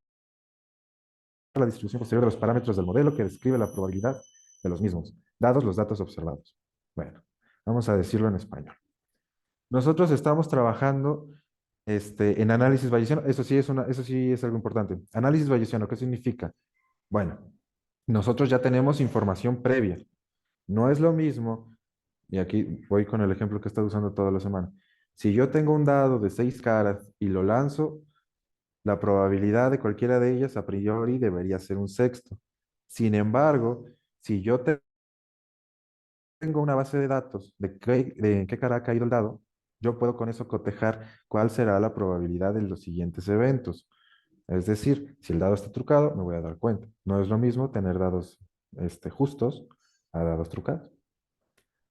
la distribución posterior de los parámetros del modelo que describe la probabilidad de los mismos, dados los datos observados. Bueno, vamos a decirlo en español. Nosotros estamos trabajando en análisis bayesiano. Eso sí es algo importante. Análisis bayesiano, ¿qué significa? Bueno, nosotros ya tenemos información previa. No es lo mismo, y aquí voy con el ejemplo que he estado usando toda la semana. Si yo tengo un dado de 6 caras y lo lanzo, la probabilidad de cualquiera de ellas a priori debería ser un sexto. Sin embargo, si yo tengo una base de datos de en qué cara ha caído el dado, yo puedo con eso cotejar cuál será la probabilidad de los siguientes eventos. Es decir, si el dado está trucado, me voy a dar cuenta. No es lo mismo tener dados justos a dados trucados.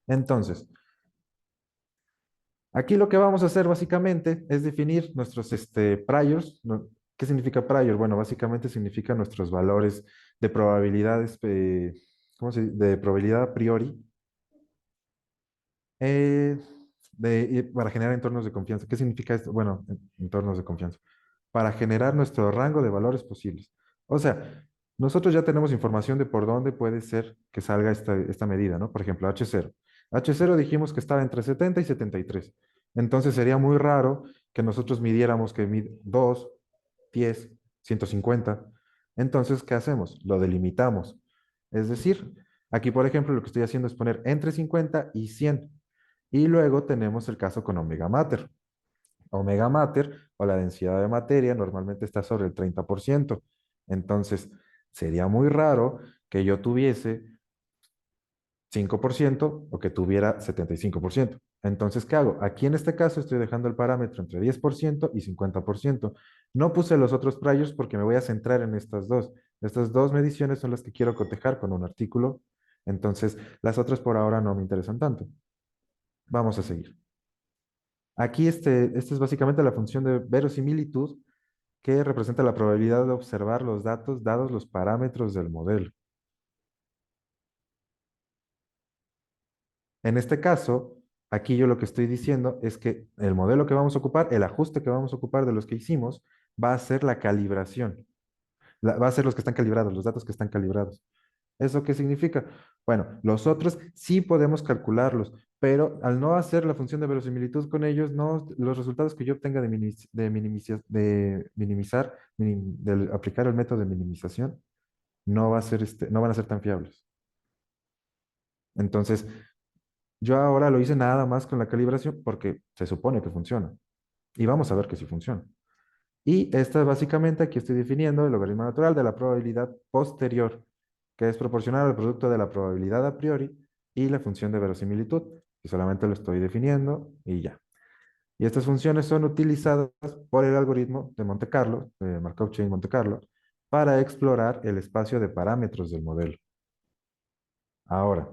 Entonces, aquí lo que vamos a hacer básicamente es definir nuestros priors. ¿Qué significa prior? Bueno, básicamente significa nuestros valores de probabilidades, de probabilidad a priori, para generar entornos de confianza. ¿Qué significa esto? Bueno, entornos de confianza. Para generar nuestro rango de valores posibles. O sea, nosotros ya tenemos información de por dónde puede ser que salga esta medida, ¿no? Por ejemplo, H0. H0 dijimos que estaba entre 70 y 73. Entonces sería muy raro que nosotros midiéramos que 2, 10, 150. Entonces, ¿qué hacemos? Lo delimitamos. Es decir, aquí, por ejemplo, lo que estoy haciendo es poner entre 50 y 100. Y luego tenemos el caso con omega mater. Omega mater o la densidad de materia normalmente está sobre el 30%. Entonces, sería muy raro que yo tuviese 5% o que tuviera 75%. Entonces, ¿qué hago? Aquí en este caso estoy dejando el parámetro entre 10% y 50%. No puse los otros priors porque me voy a centrar en estas dos. Estas dos mediciones son las que quiero cotejar con un artículo. Entonces, las otras por ahora no me interesan tanto. Vamos a seguir. Aquí esta es básicamente la función de verosimilitud que representa la probabilidad de observar los datos dados los parámetros del modelo. En este caso, aquí yo lo que estoy diciendo es que el modelo que vamos a ocupar, el ajuste que vamos a ocupar de los que hicimos, va a ser la calibración. Va a ser los que están calibrados, los datos que están calibrados. ¿Eso qué significa? Bueno, los otros sí podemos calcularlos, pero al no hacer la función de verosimilitud con ellos, no, los resultados que yo obtenga de aplicar el método de minimización, no van a ser tan fiables. Entonces, yo ahora lo hice nada más con la calibración porque se supone que funciona. Y vamos a ver que sí funciona. Y esta básicamente aquí estoy definiendo el logaritmo natural de la probabilidad posterior, que es proporcional al producto de la probabilidad a priori y la función de verosimilitud. Y solamente lo estoy definiendo y ya. Y estas funciones son utilizadas por el algoritmo de Monte Carlo, de Markov Chain Monte Carlo, para explorar el espacio de parámetros del modelo. Ahora,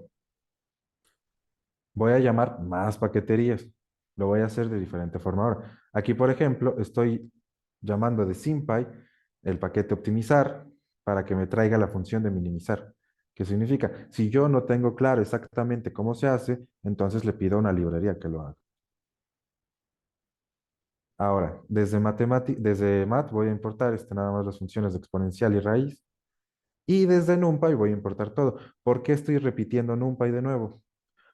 voy a llamar más paqueterías. Lo voy a hacer de diferente forma ahora. Aquí, por ejemplo, estoy llamando de SymPy el paquete optimizar para que me traiga la función de minimizar. ¿Qué significa? Si yo no tengo claro exactamente cómo se hace, entonces le pido a una librería que lo haga. Ahora, desde Math voy a importar nada más las funciones de exponencial y raíz. Y desde NumPy voy a importar todo. ¿Por qué estoy repitiendo NumPy de nuevo?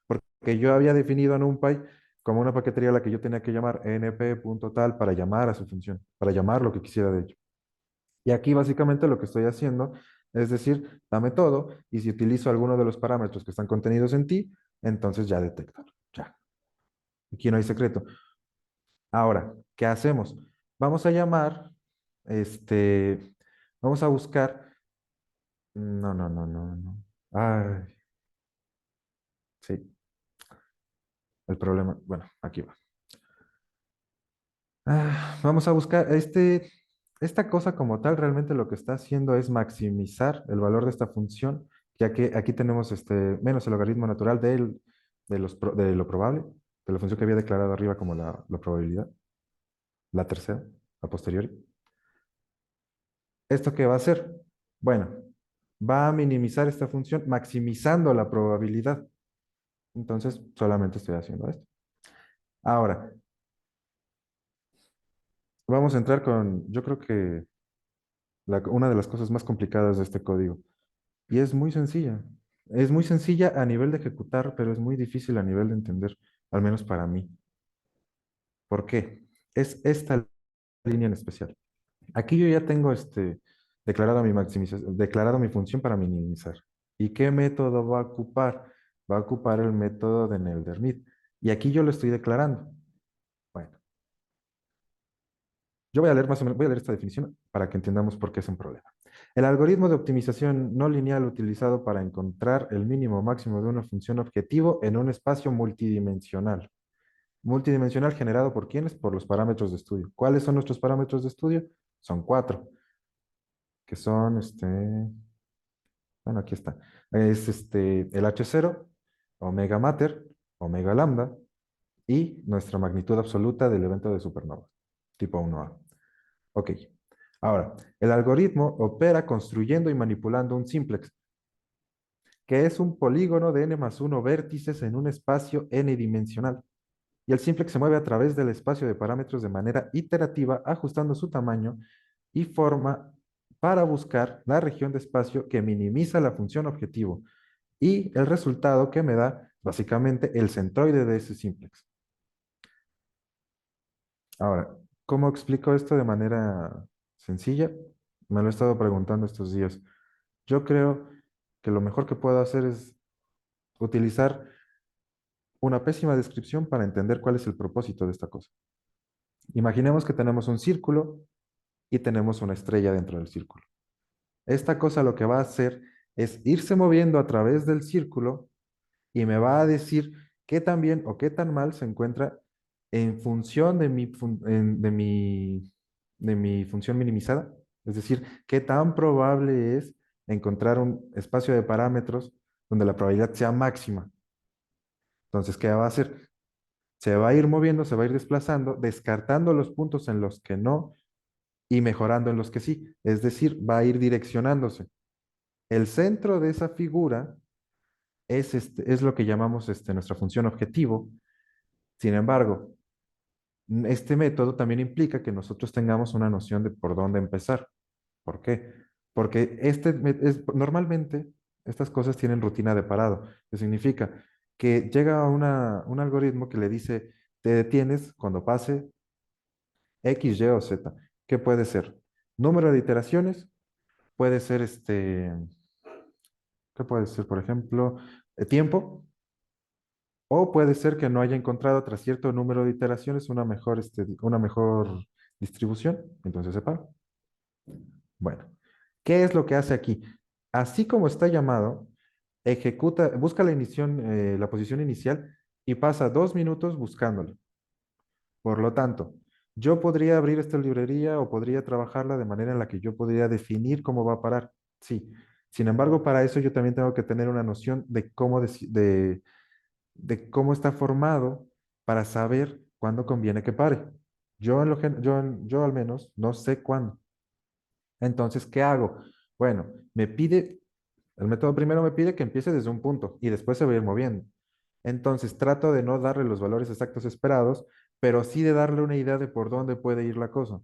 Porque yo había definido a NumPy como una paquetería a la que yo tenía que llamar np.tal para llamar a su función, para llamar lo que quisiera de ello. Y aquí básicamente lo que estoy haciendo es decir, dame todo y si utilizo alguno de los parámetros que están contenidos en ti, entonces ya detéctalo. Ya. Aquí no hay secreto. Ahora, ¿qué hacemos? Vamos a llamar, este, vamos a buscar, no, no, no, no, no. Ay, sí, el problema, bueno, aquí va. Vamos a buscar esta cosa como tal, realmente lo que está haciendo es maximizar el valor de esta función, ya que aquí tenemos menos el logaritmo natural de lo probable, de la función que había declarado arriba como la probabilidad, la tercera, a posteriori. ¿Esto qué va a hacer? Bueno, va a minimizar esta función maximizando la probabilidad. Entonces, solamente estoy haciendo esto. Ahora, vamos a entrar con, yo creo que una de las cosas más complicadas de este código. Y es muy sencilla. Es muy sencilla a nivel de ejecutar, pero es muy difícil a nivel de entender, al menos para mí. ¿Por qué? Es esta línea en especial. Aquí yo ya tengo declarado mi función para minimizar. ¿Y qué método va a ocupar? Va a ocupar el método de Neldermith. Y aquí yo lo estoy declarando. Bueno, yo voy a leer más o menos, voy a leer esta definición para que entendamos por qué es un problema. El algoritmo de optimización no lineal utilizado para encontrar el mínimo o máximo de una función objetivo en un espacio multidimensional. Multidimensional generado por ¿quiénes? Por los parámetros de estudio. ¿Cuáles son nuestros parámetros de estudio? Son 4, que son, bueno, aquí está. Es el H0, omega mater, omega lambda y nuestra magnitud absoluta del evento de supernova, tipo 1A. Ok. Ahora, el algoritmo opera construyendo y manipulando un simplex, que es un polígono de n+1 vértices en un espacio n-dimensional. Y el simplex se mueve a través del espacio de parámetros de manera iterativa, ajustando su tamaño y forma para buscar la región de espacio que minimiza la función objetivo y el resultado que me da básicamente el centroide de ese simplex. Ahora, ¿cómo explico esto de manera sencilla? Me lo he estado preguntando estos días. Yo creo que lo mejor que puedo hacer es utilizar una pésima descripción para entender cuál es el propósito de esta cosa. Imaginemos que tenemos un círculo y tenemos una estrella dentro del círculo. Esta cosa lo que va a hacer es irse moviendo a través del círculo y me va a decir qué tan bien o qué tan mal se encuentra en función de mi función minimizada. Es decir, qué tan probable es encontrar un espacio de parámetros donde la probabilidad sea máxima. Entonces, ¿qué va a hacer? Se va a ir moviendo, se va a ir desplazando, descartando los puntos en los que no y mejorando en los que sí. Es decir, va a ir direccionándose. El centro de esa figura es lo que llamamos nuestra función objetivo. Sin embargo, este método también implica que nosotros tengamos una noción de por dónde empezar. ¿Por qué? Porque normalmente Estas cosas tienen rutina de parado, que significa que llega un algoritmo que le dice, te detienes cuando pase X, Y o Z. ¿Qué puede ser? Número de iteraciones, puede ser ¿qué puede ser? Por ejemplo, tiempo, o puede ser que no haya encontrado tras cierto número de iteraciones una mejor distribución, entonces se para. Bueno, ¿qué es lo que hace aquí? Así como está llamado, busca la posición inicial y pasa 2 minutos buscándolo. Por lo tanto, yo podría abrir esta librería o podría trabajarla de manera en la que yo podría definir cómo va a parar. Sí. Sin embargo, para eso yo también tengo que tener una noción de cómo está formado para saber cuándo conviene que pare. Yo al menos no sé cuándo. Entonces, ¿qué hago? Bueno, el método primero me pide que empiece desde un punto y después se va a ir moviendo. Entonces, trato de no darle los valores exactos esperados, pero sí de darle una idea de por dónde puede ir la cosa.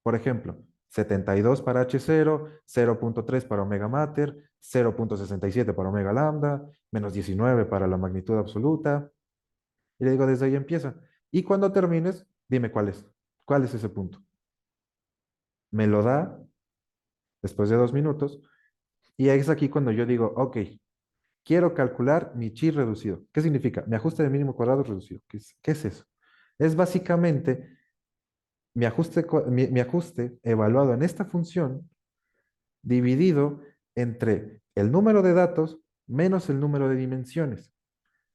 Por ejemplo, 72 para H0, 0.3 para omega mater, 0.67 para omega lambda, menos 19 para la magnitud absoluta. Y le digo, desde ahí empieza. Y cuando termines, dime cuál es. ¿Cuál es ese punto? Me lo da después de 2 minutos. Y es aquí cuando yo digo, ok, quiero calcular mi chi reducido. ¿Qué significa? Mi ajuste de mínimo cuadrado reducido. ¿Qué es eso? Es básicamente mi ajuste evaluado en esta función dividido entre el número de datos menos el número de dimensiones.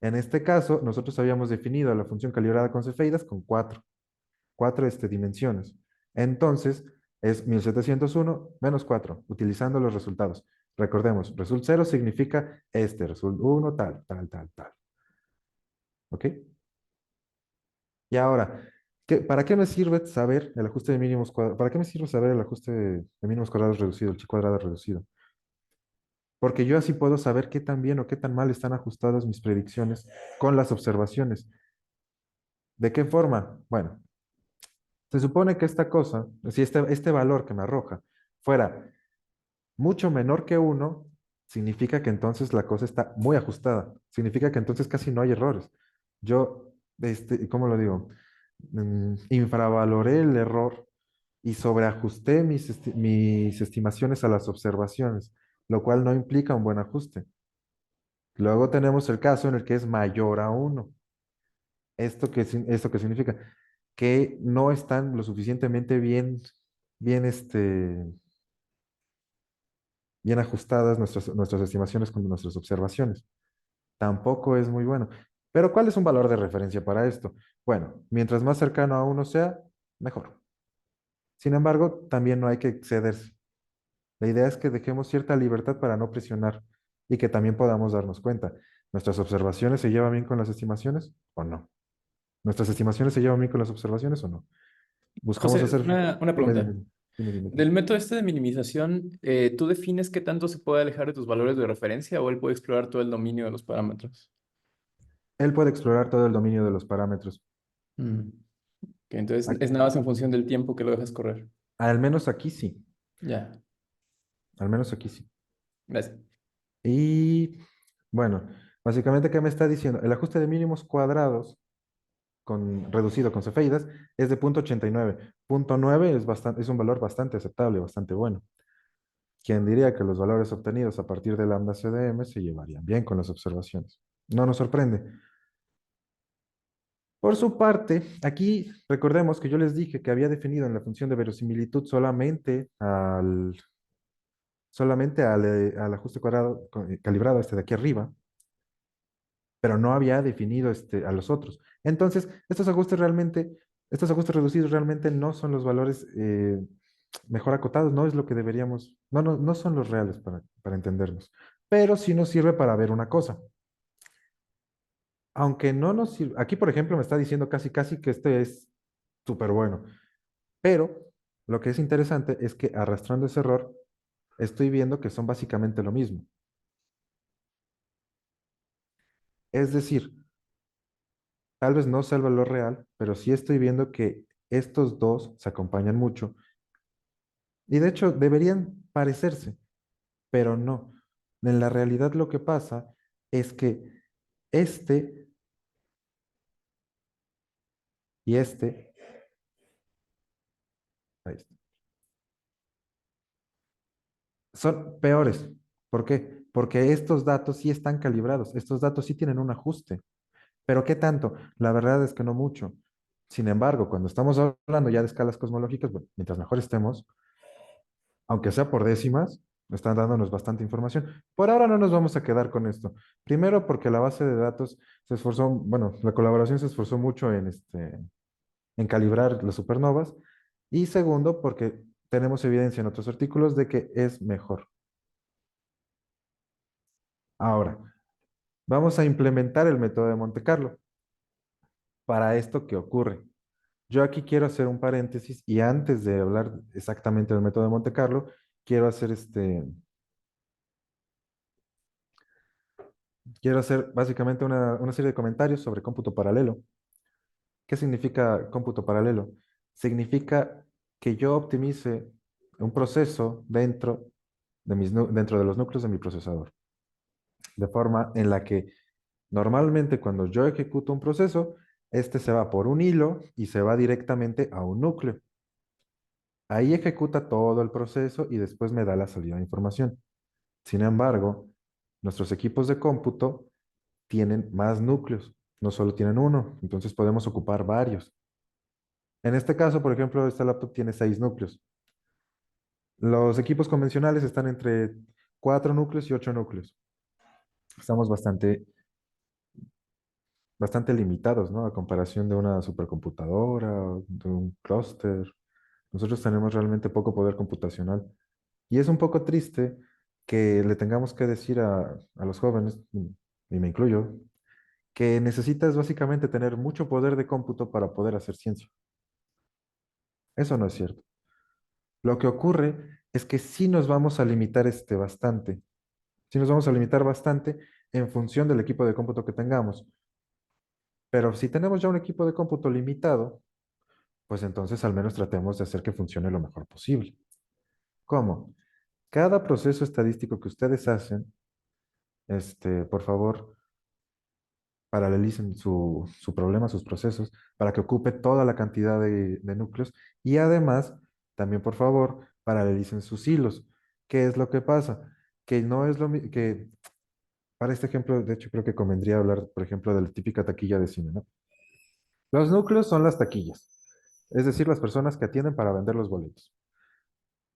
En este caso, nosotros habíamos definido la función calibrada con cefeidas con cuatro dimensiones. Entonces, es 1701 menos 4, utilizando los resultados. Recordemos, result 0 significa result 1, tal, tal, tal, tal. ¿Ok? Y ahora, ¿para qué me sirve saber el ajuste de mínimos cuadrados? ¿Para qué me sirve saber el ajuste de mínimos cuadrados reducido, el chi cuadrado reducido? Porque yo así puedo saber qué tan bien o qué tan mal están ajustadas mis predicciones con las observaciones. ¿De qué forma? Bueno, se supone que esta cosa, si este valor que me arroja fuera mucho menor que 1, significa que entonces la cosa está muy ajustada. Significa que entonces casi no hay errores. Yo, ¿cómo lo digo? Infravaloré el error y sobreajusté mis estimaciones a las observaciones, lo cual no implica un buen ajuste. Luego tenemos el caso en el que es mayor a 1. ¿Esto qué significa? Que no están lo suficientemente bien, bien ajustadas nuestras estimaciones con nuestras observaciones. Tampoco es muy bueno. Pero ¿cuál es un valor de referencia para esto? Bueno, mientras más cercano a 1 sea, mejor. Sin embargo, también no hay que excederse. La idea es que dejemos cierta libertad para no presionar y que también podamos darnos cuenta. ¿Nuestras observaciones se llevan bien con las estimaciones o no? ¿Nuestras estimaciones se llevan bien con las observaciones o no? Buscamos José, hacer... una Dime, pregunta. dime, dime, dime. Del método este de minimización, ¿tú defines qué tanto se puede alejar de tus valores de referencia o él puede explorar todo el dominio de los parámetros? Él puede explorar todo el dominio de los parámetros. Mm, que entonces A- es nada más en función del tiempo que lo dejas correr. Al menos aquí sí. Ya, Al menos aquí sí. gracias. Y bueno, básicamente, ¿qué me está diciendo? El ajuste de mínimos cuadrados reducido con cefeidas es de 0.89. 0.9 es un valor bastante aceptable, bastante bueno. ¿Quién diría que los valores obtenidos a partir de lambda CDM se llevarían bien con las observaciones? No nos sorprende. Por su parte, aquí recordemos que yo les dije que había definido en la función de verosimilitud solamente al ajuste cuadrado calibrado de aquí arriba, pero no había definido a los otros. Entonces, estos ajustes reducidos realmente no son los valores mejor acotados, no es lo que deberíamos, no son los reales para entendernos, pero sí nos sirve para ver una cosa. Aunque no nos sirve, aquí por ejemplo me está diciendo casi casi que este es súper bueno, pero lo que es interesante es que arrastrando ese error, estoy viendo que son básicamente lo mismo. Es decir, tal vez no sea el valor real, pero sí estoy viendo que estos dos se acompañan mucho y de hecho deberían parecerse, pero no. En la realidad lo que pasa es que este y este, ahí está, son peores. ¿Por qué? Porque estos datos sí están calibrados, estos datos sí tienen un ajuste. ¿Pero qué tanto? La verdad es que no mucho. Sin embargo, cuando estamos hablando ya de escalas cosmológicas, bueno, mientras mejor estemos, aunque sea por décimas, están dándonos bastante información. Por ahora no nos vamos a quedar con esto. Primero porque la base de datos se esforzó, bueno, la colaboración se esforzó mucho en calibrar las supernovas. Y segundo, porque tenemos evidencia en otros artículos de que es mejor. Ahora, vamos a implementar el método de Monte Carlo. Para esto, ¿qué ocurre? Yo aquí quiero hacer un paréntesis y antes de hablar exactamente del método de Monte Carlo, quiero hacer quiero hacer básicamente una serie de comentarios sobre cómputo paralelo. ¿Qué significa cómputo paralelo? Significa que yo optimice un proceso dentro de los núcleos de mi procesador, de forma en la que normalmente cuando yo ejecuto un proceso, este se va por un hilo y se va directamente a un núcleo. Ahí ejecuta todo el proceso y después me da la salida de información. Sin embargo, nuestros equipos de cómputo tienen más núcleos, no solo tienen uno, entonces podemos ocupar varios. En este caso, por ejemplo, esta laptop tiene 6 núcleos. Los equipos convencionales están entre 4 núcleos y 8 núcleos. Estamos bastante limitados, ¿no? A comparación de una supercomputadora, o de un clúster. Nosotros tenemos realmente poco poder computacional. Y es un poco triste que le tengamos que decir a los jóvenes, y me incluyo, que necesitas básicamente tener mucho poder de cómputo para poder hacer ciencia. Eso no es cierto. Lo que ocurre es que sí nos vamos a limitar bastante. Sí nos vamos a limitar bastante en función del equipo de cómputo que tengamos. Pero si tenemos ya un equipo de cómputo limitado, pues entonces al menos tratemos de hacer que funcione lo mejor posible. ¿Cómo? Cada proceso estadístico que ustedes hacen, por favor, paralelicen su problema, sus procesos, para que ocupe toda la cantidad de núcleos y además, también por favor, paralelicen sus hilos. ¿Qué es lo que pasa? Que no es que para este ejemplo, de hecho, creo que convendría hablar, por ejemplo, de la típica taquilla de cine, ¿no? Los núcleos son las taquillas, es decir, las personas que atienden para vender los boletos.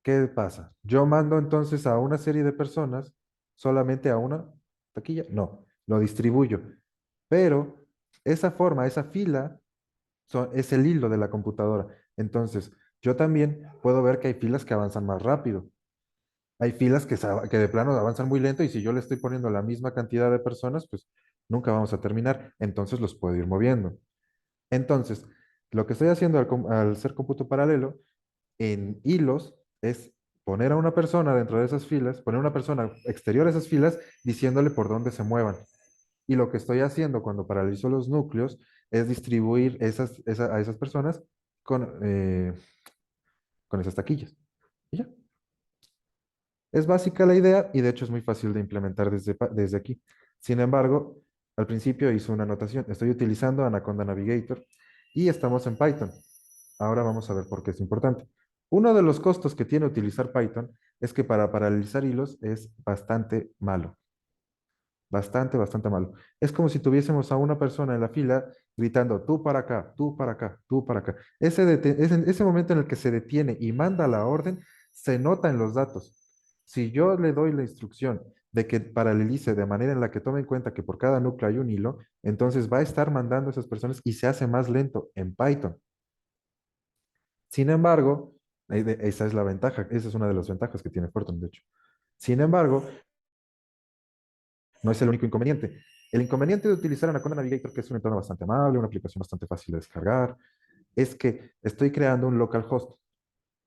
¿Qué pasa? Yo mando entonces a una serie de personas solamente a una taquilla. No, lo distribuyo. Pero esa forma, esa fila, es el hilo de la computadora. Entonces, yo también puedo ver que hay filas que avanzan más rápido. Hay filas que de plano avanzan muy lento y si yo le estoy poniendo la misma cantidad de personas, pues nunca vamos a terminar. Entonces los puedo ir moviendo. Entonces, lo que estoy haciendo al ser cómputo paralelo en hilos es poner a una persona dentro de esas filas, poner una persona exterior a esas filas diciéndole por dónde se muevan. Y lo que estoy haciendo cuando paralizo los núcleos es distribuir a esas personas con, eh, con esas taquillas. Y ya. Es básica la idea y de hecho es muy fácil de implementar desde aquí. Sin embargo, al principio hice una anotación. Estoy utilizando Anaconda Navigator y estamos en Python. Ahora vamos a ver por qué es importante. Uno de los costos que tiene utilizar Python es que para paralizar hilos es bastante malo. Bastante malo. Es como si tuviésemos a una persona en la fila gritando, tú para acá, tú para acá, tú para acá. Ese momento en el que se detiene y manda la orden, se nota en los datos. Si yo le doy la instrucción de que paralelice de manera en la que tome en cuenta que por cada núcleo hay un hilo, entonces va a estar mandando a esas personas y se hace más lento en Python. Sin embargo, esa es la ventaja, esa es una de las ventajas que tiene Fortran, de hecho. Sin embargo, no es el único inconveniente. El inconveniente de utilizar Anaconda Navigator, que es un entorno bastante amable, una aplicación bastante fácil de descargar, es que estoy creando un localhost.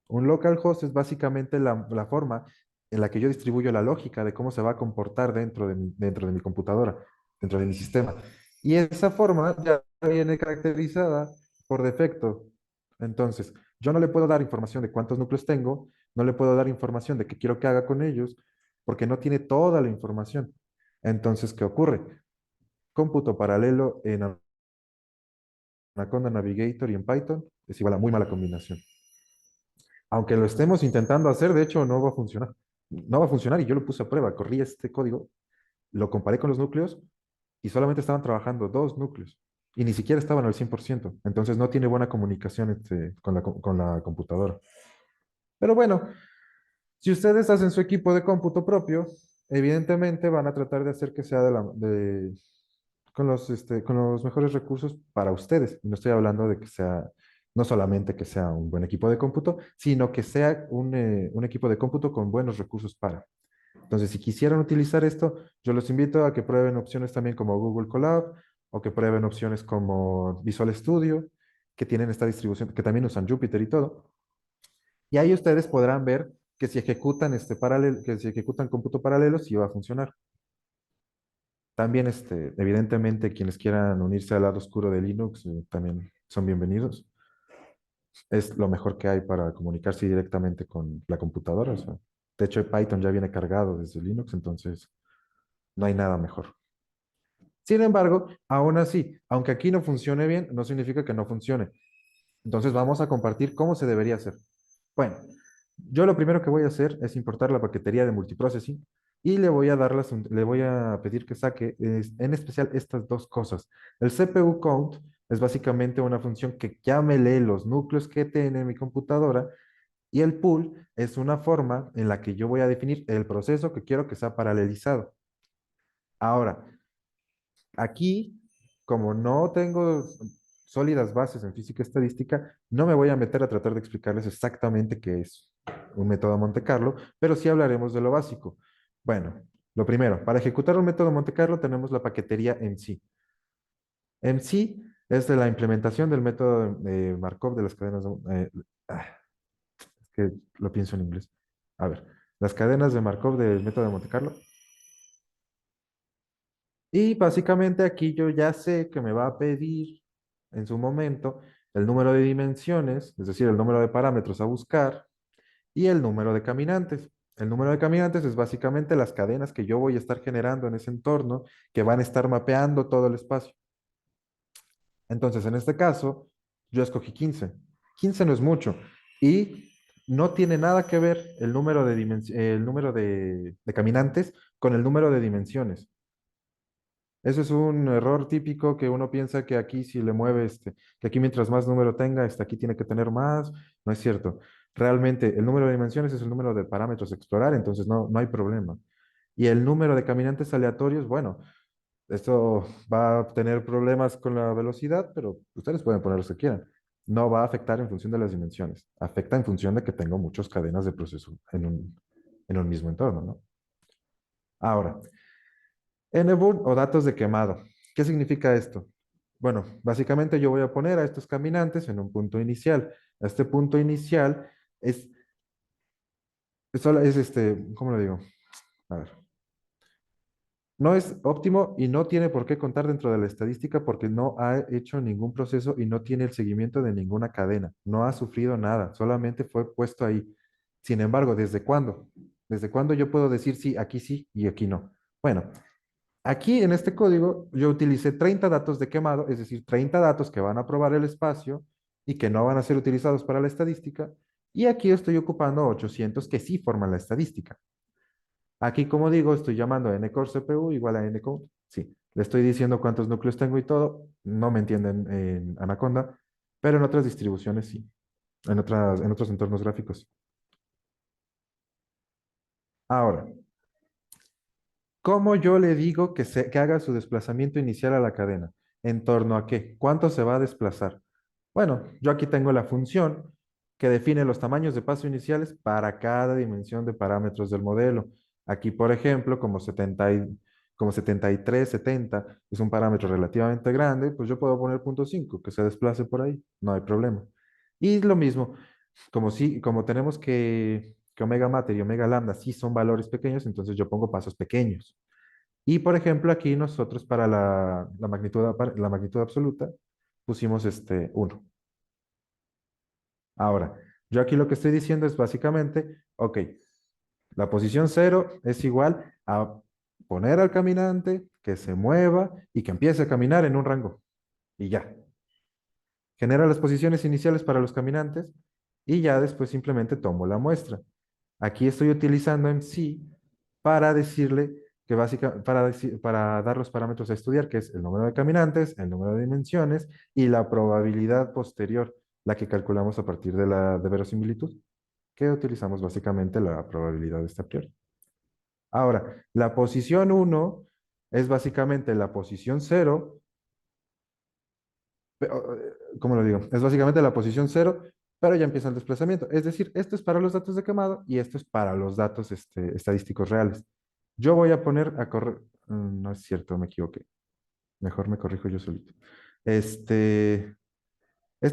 Un localhost es básicamente la forma en la que yo distribuyo la lógica de cómo se va a comportar dentro de mi computadora, dentro de mi sistema. Y esa forma ya viene caracterizada por defecto. Entonces, yo no le puedo dar información de cuántos núcleos tengo, no le puedo dar información de qué quiero que haga con ellos, porque no tiene toda la información. Entonces, ¿qué ocurre? Cómputo paralelo en Anaconda Navigator y en Python es igual a muy mala combinación. Aunque lo estemos intentando hacer, de hecho, no va a funcionar. No va a funcionar y yo lo puse a prueba. Corrí este código, lo comparé con los núcleos y solamente estaban trabajando dos núcleos y ni siquiera estaban al 100%. Entonces no tiene buena comunicación con la computadora. Pero bueno, si ustedes hacen su equipo de cómputo propio, evidentemente van a tratar de hacer que sea con los mejores recursos para ustedes. Y no estoy hablando de que sea, no solamente que sea un buen equipo de cómputo, sino que sea un equipo de cómputo con buenos recursos para. Entonces, si quisieran utilizar esto, yo los invito a que prueben opciones también como Google Colab o que prueben opciones como Visual Studio, que tienen esta distribución, que también usan Jupyter y todo. Y ahí ustedes podrán ver que si ejecutan que si ejecutan cómputo paralelo, sí va a funcionar. También, evidentemente, quienes quieran unirse al lado oscuro de Linux, también son bienvenidos. Es lo mejor que hay para comunicarse directamente con la computadora. O sea, de hecho, Python ya viene cargado desde Linux, entonces no hay nada mejor. Sin embargo, aún así, aunque aquí no funcione bien, no significa que no funcione. Entonces vamos a compartir cómo se debería hacer. Bueno, yo lo primero que voy a hacer es importar la paquetería de multiprocessing y le voy a pedir que saque en especial estas dos cosas. El CPU count es básicamente una función que ya me lee los núcleos que tiene mi computadora y el pool es una forma en la que yo voy a definir el proceso que quiero que sea paralelizado. Ahora, aquí, como no tengo sólidas bases en física estadística, no me voy a meter a tratar de explicarles exactamente qué es un método Monte Carlo, pero sí hablaremos de lo básico. Bueno, lo primero, para ejecutar un método Monte Carlo tenemos la paquetería MC. MC es de la implementación del método de Markov de las cadenas es que lo pienso en inglés. A ver, las cadenas de Markov del método de Monte Carlo. Y básicamente aquí yo ya sé que me va a pedir en su momento el número de dimensiones, es decir, el número de parámetros a buscar y el número de caminantes. El número de caminantes es básicamente las cadenas que yo voy a estar generando en ese entorno que van a estar mapeando todo el espacio. Entonces, en este caso, yo escogí 15. 15 no es mucho y no tiene nada que ver el número de caminantes con el número de dimensiones. Eso es un error típico que uno piensa que aquí si le mueve que aquí mientras más número tenga, aquí tiene que tener más. No es cierto. Realmente el número de dimensiones es el número de parámetros a explorar, entonces no hay problema. Y el número de caminantes aleatorios, bueno, esto va a tener problemas con la velocidad, pero ustedes pueden poner lo que quieran. No va a afectar en función de las dimensiones. Afecta en función de que tengo muchas cadenas de proceso en un mismo entorno, ¿no? Ahora, Nburn o datos de quemado. ¿Qué significa esto? Bueno, básicamente yo voy a poner a estos caminantes en un punto inicial. Este punto inicial ¿cómo lo digo? A ver. No es óptimo y no tiene por qué contar dentro de la estadística porque no ha hecho ningún proceso y no tiene el seguimiento de ninguna cadena. No ha sufrido nada, solamente fue puesto ahí. Sin embargo, ¿desde cuándo? ¿Desde cuándo yo puedo decir sí y aquí no? Bueno, aquí en este código yo utilicé 30 datos de quemado, es decir, 30 datos que van a probar el espacio y que no van a ser utilizados para la estadística. Y aquí estoy ocupando 800 que sí forman la estadística. Aquí, como digo, estoy llamando a ncore CPU igual a ncode. Sí, le estoy diciendo cuántos núcleos tengo y todo. No me entienden en Anaconda, pero en otras distribuciones sí. En otros entornos gráficos. Ahora, ¿cómo yo le digo que haga su desplazamiento inicial a la cadena? ¿En torno a qué? ¿Cuánto se va a desplazar? Bueno, yo aquí tengo la función que define los tamaños de paso iniciales para cada dimensión de parámetros del modelo. Aquí, por ejemplo, como 73, 70 es un parámetro relativamente grande, pues yo puedo poner 0.5 que se desplace por ahí, no hay problema. Y lo mismo, como tenemos que omega mater y omega lambda sí son valores pequeños, entonces yo pongo pasos pequeños. Y por ejemplo, aquí nosotros para la magnitud absoluta pusimos 1. Ahora, yo aquí lo que estoy diciendo es básicamente, ok, La posición 0 es igual a poner al caminante que se mueva y que empiece a caminar en un rango. Y ya. Genera las posiciones iniciales para los caminantes y ya después simplemente tomo la muestra. Aquí estoy utilizando en sí para decirle que básicamente, para dar los parámetros a estudiar, que es el número de caminantes, el número de dimensiones y la probabilidad posterior, la que calculamos a partir de la de verosimilitud, que utilizamos básicamente la probabilidad de esta priori. Ahora, la posición 1 es básicamente la posición 0. ¿Cómo lo digo? Es básicamente la posición 0, pero ya empieza el desplazamiento. Es decir, esto es para los datos de quemado y esto es para los datos estadísticos reales. Yo voy a poner a correr. No es cierto, me equivoqué. Mejor me corrijo yo solito. Esta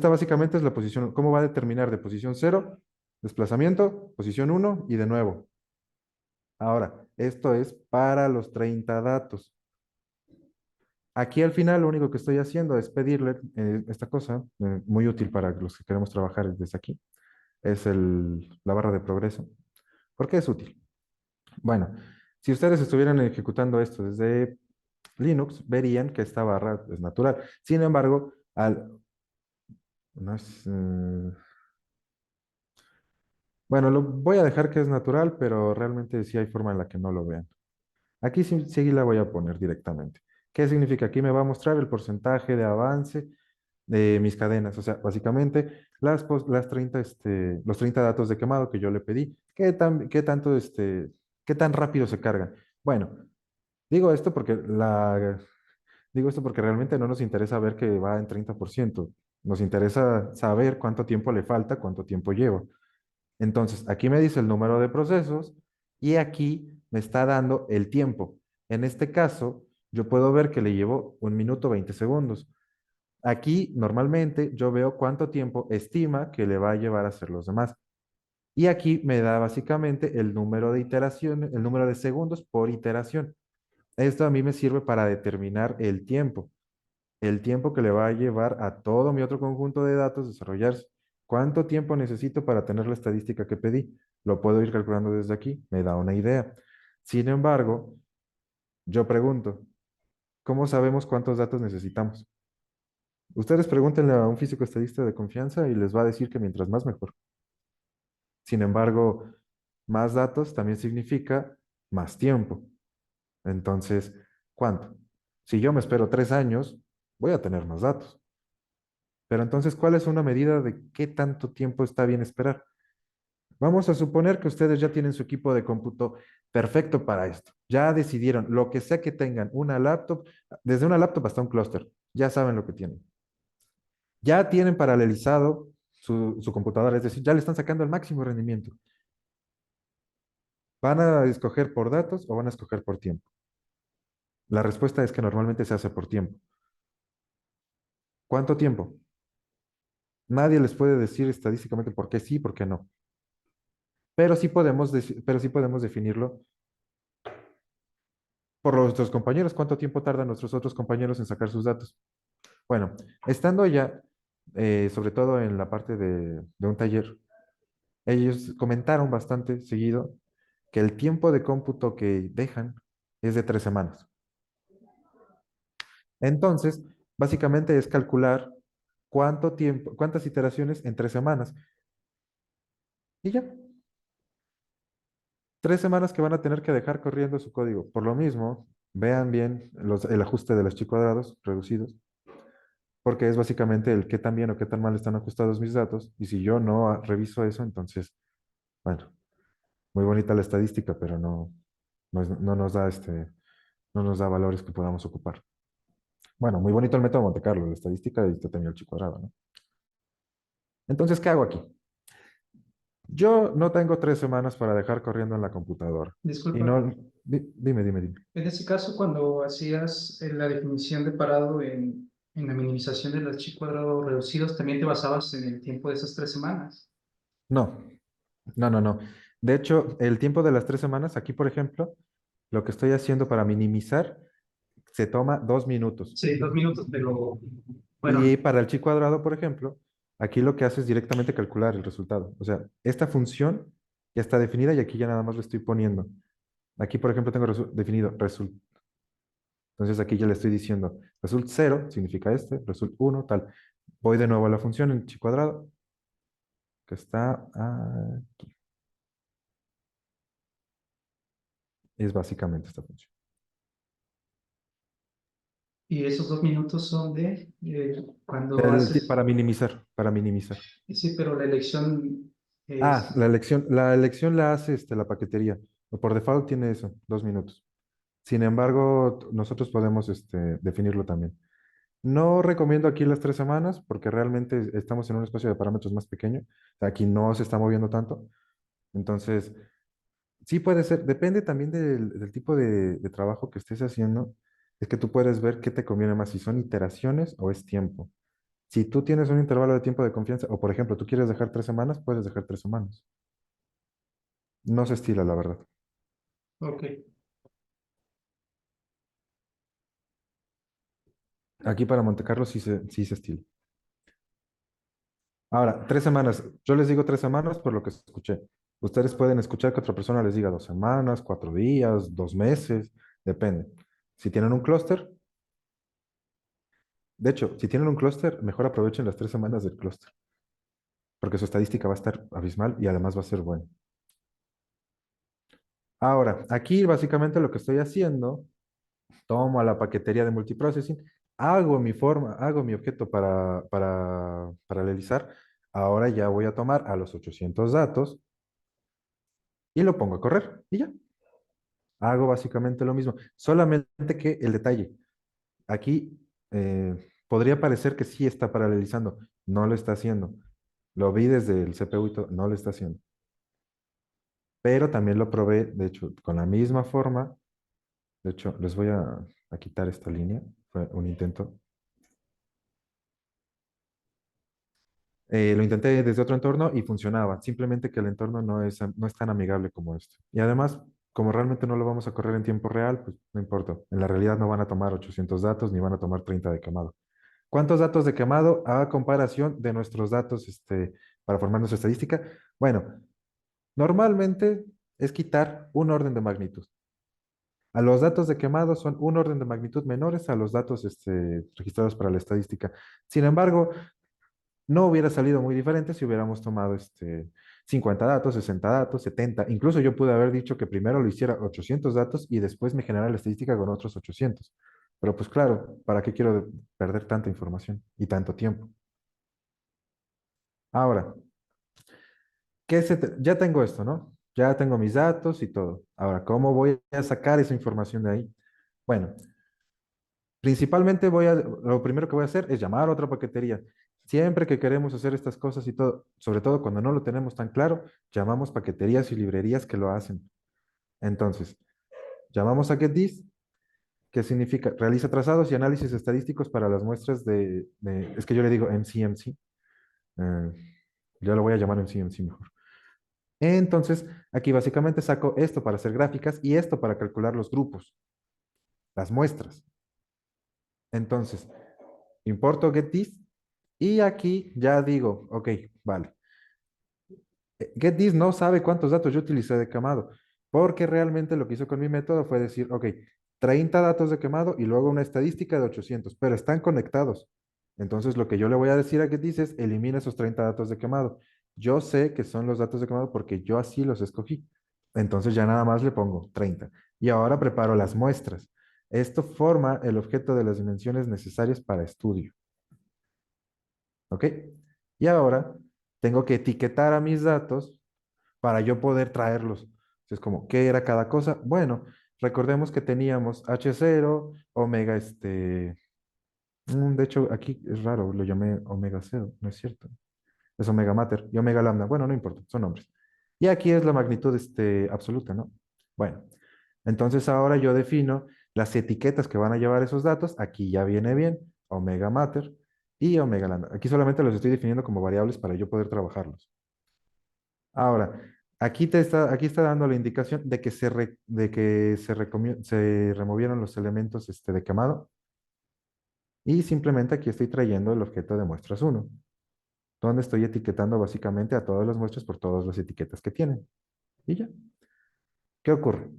básicamente es la posición. ¿Cómo va a determinar de posición 0, desplazamiento, posición 1 y de nuevo? Ahora, esto es para los 30 datos. Aquí al final lo único que estoy haciendo es pedirle esta cosa, muy útil para los que queremos trabajar desde aquí, es la barra de progreso. ¿Por qué es útil? Bueno, si ustedes estuvieran ejecutando esto desde Linux, verían que esta barra es natural. Sin embargo, no es, bueno, lo voy a dejar que es natural, pero realmente sí hay forma en la que no lo vean. Aquí sí, sí la voy a poner directamente. ¿Qué significa? Aquí me va a mostrar el porcentaje de avance de mis cadenas. O sea, básicamente las 30, los 30 datos de quemado que yo le pedí. ¿Qué tan rápido se cargan? Bueno, digo esto porque digo esto porque realmente no nos interesa ver que va en 30%. Nos interesa saber cuánto tiempo le falta, cuánto tiempo lleva. Entonces, aquí me dice el número de procesos y aquí me está dando el tiempo. En este caso, yo puedo ver que le llevo 1 minuto 20 segundos. Aquí, normalmente, yo veo cuánto tiempo estima que le va a llevar a hacer los demás. Y aquí me da básicamente el número de iteraciones, el número de segundos por iteración. Esto a mí me sirve para determinar el tiempo que le va a llevar a todo mi otro conjunto de datos desarrollarse. ¿Cuánto tiempo necesito para tener la estadística que pedí? Lo puedo ir calculando desde aquí, me da una idea. Sin embargo, yo pregunto, ¿cómo sabemos cuántos datos necesitamos? Ustedes pregúntenle a un físico estadista de confianza y les va a decir que mientras más mejor. Sin embargo, más datos también significa más tiempo. Entonces, ¿cuánto? Si yo me espero 3 años, voy a tener más datos. Pero entonces, ¿cuál es una medida de qué tanto tiempo está bien esperar? Vamos a suponer que ustedes ya tienen su equipo de cómputo perfecto para esto. Ya decidieron, lo que sea que tengan, una laptop, desde una laptop hasta un clúster, ya saben lo que tienen. Ya tienen paralelizado su computadora, es decir, ya le están sacando el máximo rendimiento. ¿Van a escoger por datos o van a escoger por tiempo? La respuesta es que normalmente se hace por tiempo. ¿Cuánto tiempo? Nadie les puede decir estadísticamente por qué sí y por qué no. Pero sí podemos definirlo por nuestros compañeros. ¿Cuánto tiempo tardan nuestros otros compañeros en sacar sus datos? Bueno, estando ya, sobre todo en la parte de un taller, ellos comentaron bastante seguido que el tiempo de cómputo que dejan es de 3 semanas. Entonces, básicamente es calcular cuánto tiempo, cuántas iteraciones en 3 semanas. Y ya, 3 semanas que van a tener que dejar corriendo su código. Por lo mismo, vean bien el ajuste de los chi cuadrados reducidos, porque es básicamente el qué tan bien o qué tan mal están ajustados mis datos. Y si yo no reviso eso, entonces, bueno, muy bonita la estadística, pero no nos da no nos da valores que podamos ocupar. Bueno, muy bonito el método Monte Carlo, la estadística y usted tenía el chi cuadrado, ¿no? Entonces, ¿qué hago aquí? Yo no tengo 3 semanas para dejar corriendo en la computadora. Y Disculpa, no, dime. en ese caso, cuando hacías la definición de parado en la minimización de los chi cuadrados reducidos, también te basabas en el tiempo de esas 3 semanas. No, no. De hecho, el tiempo de las 3 semanas, aquí, por ejemplo, lo que estoy haciendo para minimizar, se toma 2 minutos. Sí, 2 minutos, pero Y bueno, para el chi cuadrado, por ejemplo, aquí lo que hace es directamente calcular el resultado. O sea, esta función ya está definida y aquí ya nada más le estoy poniendo. Aquí, por ejemplo, tengo definido result. Entonces aquí ya le estoy diciendo result 0 significa este, result 1 tal. Voy de nuevo a la función en chi cuadrado, que está aquí. Es básicamente esta función. Y esos 2 minutos son de cuando haces. Para minimizar, para minimizar. Sí, pero la elección Ah, es. la elección la hace la paquetería. Por default tiene eso, 2 minutos. Sin embargo, nosotros podemos definirlo también. No recomiendo aquí las 3 semanas porque realmente estamos en un espacio de parámetros más pequeño. O sea, aquí no se está moviendo tanto. Entonces, sí puede ser, depende también del tipo de trabajo que estés haciendo. Es que tú puedes ver qué te conviene más, si son iteraciones o es tiempo. Si tú tienes un intervalo de tiempo de confianza, o por ejemplo, tú quieres dejar 3 semanas, puedes dejar 3 semanas. No se estila, la verdad. Ok. Aquí para Monte Carlo sí se estila. Ahora, 3 semanas. Yo les digo 3 semanas por lo que escuché. Ustedes pueden escuchar que otra persona les diga 2 semanas, 4 días, 2 meses, depende. Si tienen un clúster, de hecho, si tienen un clúster, mejor aprovechen las 3 semanas del clúster, porque su estadística va a estar abismal y además va a ser buena. Ahora, aquí básicamente lo que estoy haciendo, tomo a la paquetería de multiprocessing, hago mi objeto para paralelizar. Ahora ya voy a tomar a los 800 datos y lo pongo a correr y ya. Hago básicamente lo mismo, solamente que el detalle, aquí podría parecer que sí está paralelizando, no lo está haciendo. Lo vi desde el CPU y todo, no lo está haciendo. Pero también lo probé, de hecho, con la misma forma. De hecho, les voy a quitar esta línea. Fue un intento. Lo intenté desde otro entorno y funcionaba. Simplemente que el entorno no es tan amigable como este. Y además, como realmente no lo vamos a correr en tiempo real, pues no importa. En la realidad no van a tomar 800 datos ni van a tomar 30 de quemado. ¿Cuántos datos de quemado a comparación de nuestros datos para formar nuestra estadística? Bueno, normalmente es quitar un orden de magnitud. A los datos de quemado son un orden de magnitud menores a los datos registrados para la estadística. Sin embargo, no hubiera salido muy diferente si hubiéramos tomado 50 datos, 60 datos, 70. Incluso yo pude haber dicho que primero lo hiciera 800 datos y después me generara la estadística con otros 800. Pero pues claro, ¿para qué quiero perder tanta información y tanto tiempo? Ahora, ya tengo esto, ¿no? Ya tengo mis datos y todo. Ahora, ¿cómo voy a sacar esa información de ahí? Bueno, principalmente lo primero que voy a hacer es llamar a otra paquetería. Siempre que queremos hacer estas cosas y todo, sobre todo cuando no lo tenemos tan claro, llamamos paqueterías y librerías que lo hacen. Entonces, llamamos a getDis, que significa realiza trazados y análisis estadísticos para las muestras es que yo le digo MCMC, yo lo voy a llamar MCMC mejor. Entonces, aquí básicamente saco esto para hacer gráficas y esto para calcular los grupos, las muestras. Entonces, importo getDis y aquí ya digo, ok, vale. GetThis no sabe cuántos datos yo utilicé de quemado, porque realmente lo que hizo con mi método fue decir, ok, 30 datos de quemado y luego una estadística de 800, pero están conectados. Entonces lo que yo le voy a decir a GetThis es, elimina esos 30 datos de quemado. Yo sé que son los datos de quemado porque yo así los escogí. Entonces ya nada más le pongo 30. Y ahora preparo las muestras. Esto forma el objeto de las dimensiones necesarias para estudio. ¿Ok? Y ahora tengo que etiquetar a mis datos para yo poder traerlos. Es como, ¿qué era cada cosa? Bueno, recordemos que teníamos H0, omega, de hecho, aquí es raro, lo llamé omega 0, no es cierto. Es omega mater y omega lambda. Bueno, no importa, son nombres. Y aquí es la magnitud absoluta, ¿no? Bueno, entonces ahora yo defino las etiquetas que van a llevar esos datos. Aquí ya viene bien, omega mater y omega lambda. Aquí solamente los estoy definiendo como variables para yo poder trabajarlos. Ahora, aquí está dando la indicación de que se removieron los elementos de quemado y simplemente aquí estoy trayendo el objeto de muestras 1, donde estoy etiquetando básicamente a todas las muestras por todas las etiquetas que tienen. Y ya. ¿Qué ocurre?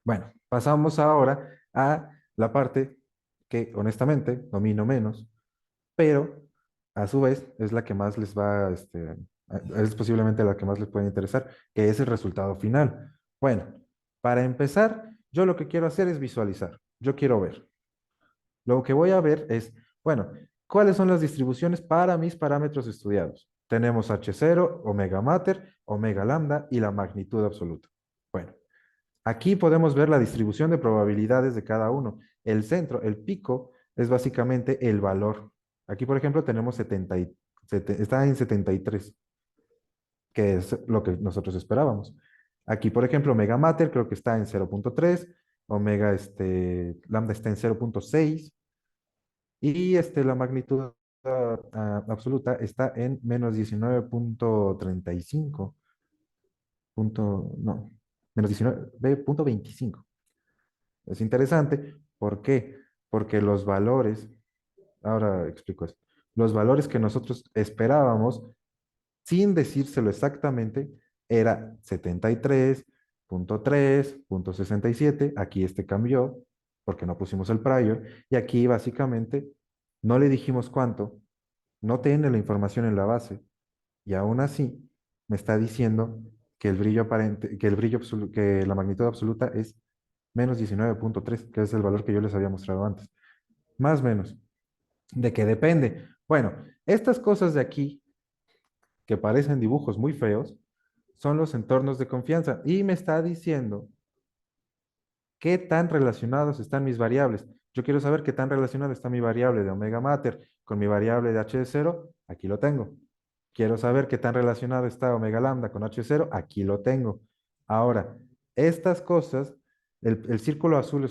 Bueno, pasamos ahora a la parte que honestamente domino menos, pero a su vez es la que más les va, es posiblemente la que más les puede interesar, que es el resultado final. Bueno, para empezar, yo lo que quiero hacer es visualizar. Yo quiero ver. Lo que voy a ver es, bueno, ¿cuáles son las distribuciones para mis parámetros estudiados? Tenemos H0, omega mater, omega lambda y la magnitud absoluta. Bueno, aquí podemos ver la distribución de probabilidades de cada uno. El centro, el pico, es básicamente el valor. Aquí, por ejemplo, tenemos está en 73, que es lo que nosotros esperábamos. Aquí, por ejemplo, omega mater creo que está en 0.3, omega lambda está en 0.6 y la magnitud absoluta está en menos 19.35. No, menos 19.25. Es interesante. ¿Por qué? Porque los valores, ahora explico esto, los valores que nosotros esperábamos, sin decírselo exactamente, era 73.3, 67. Aquí cambió porque no pusimos el prior. Y aquí básicamente no le dijimos cuánto, no tiene la información en la base. Y aún así me está diciendo que el brillo aparente, que la magnitud absoluta es menos 19.3, que es el valor que yo les había mostrado antes. Más o menos. ¿De qué depende? Bueno, estas cosas de aquí, que parecen dibujos muy feos, son los entornos de confianza. Y me está diciendo qué tan relacionados están mis variables. Yo quiero saber qué tan relacionada está mi variable de omega mater con mi variable de H de 0. Aquí lo tengo. Quiero saber qué tan relacionado está omega lambda con H0. Aquí lo tengo. Ahora, estas cosas, el círculo azul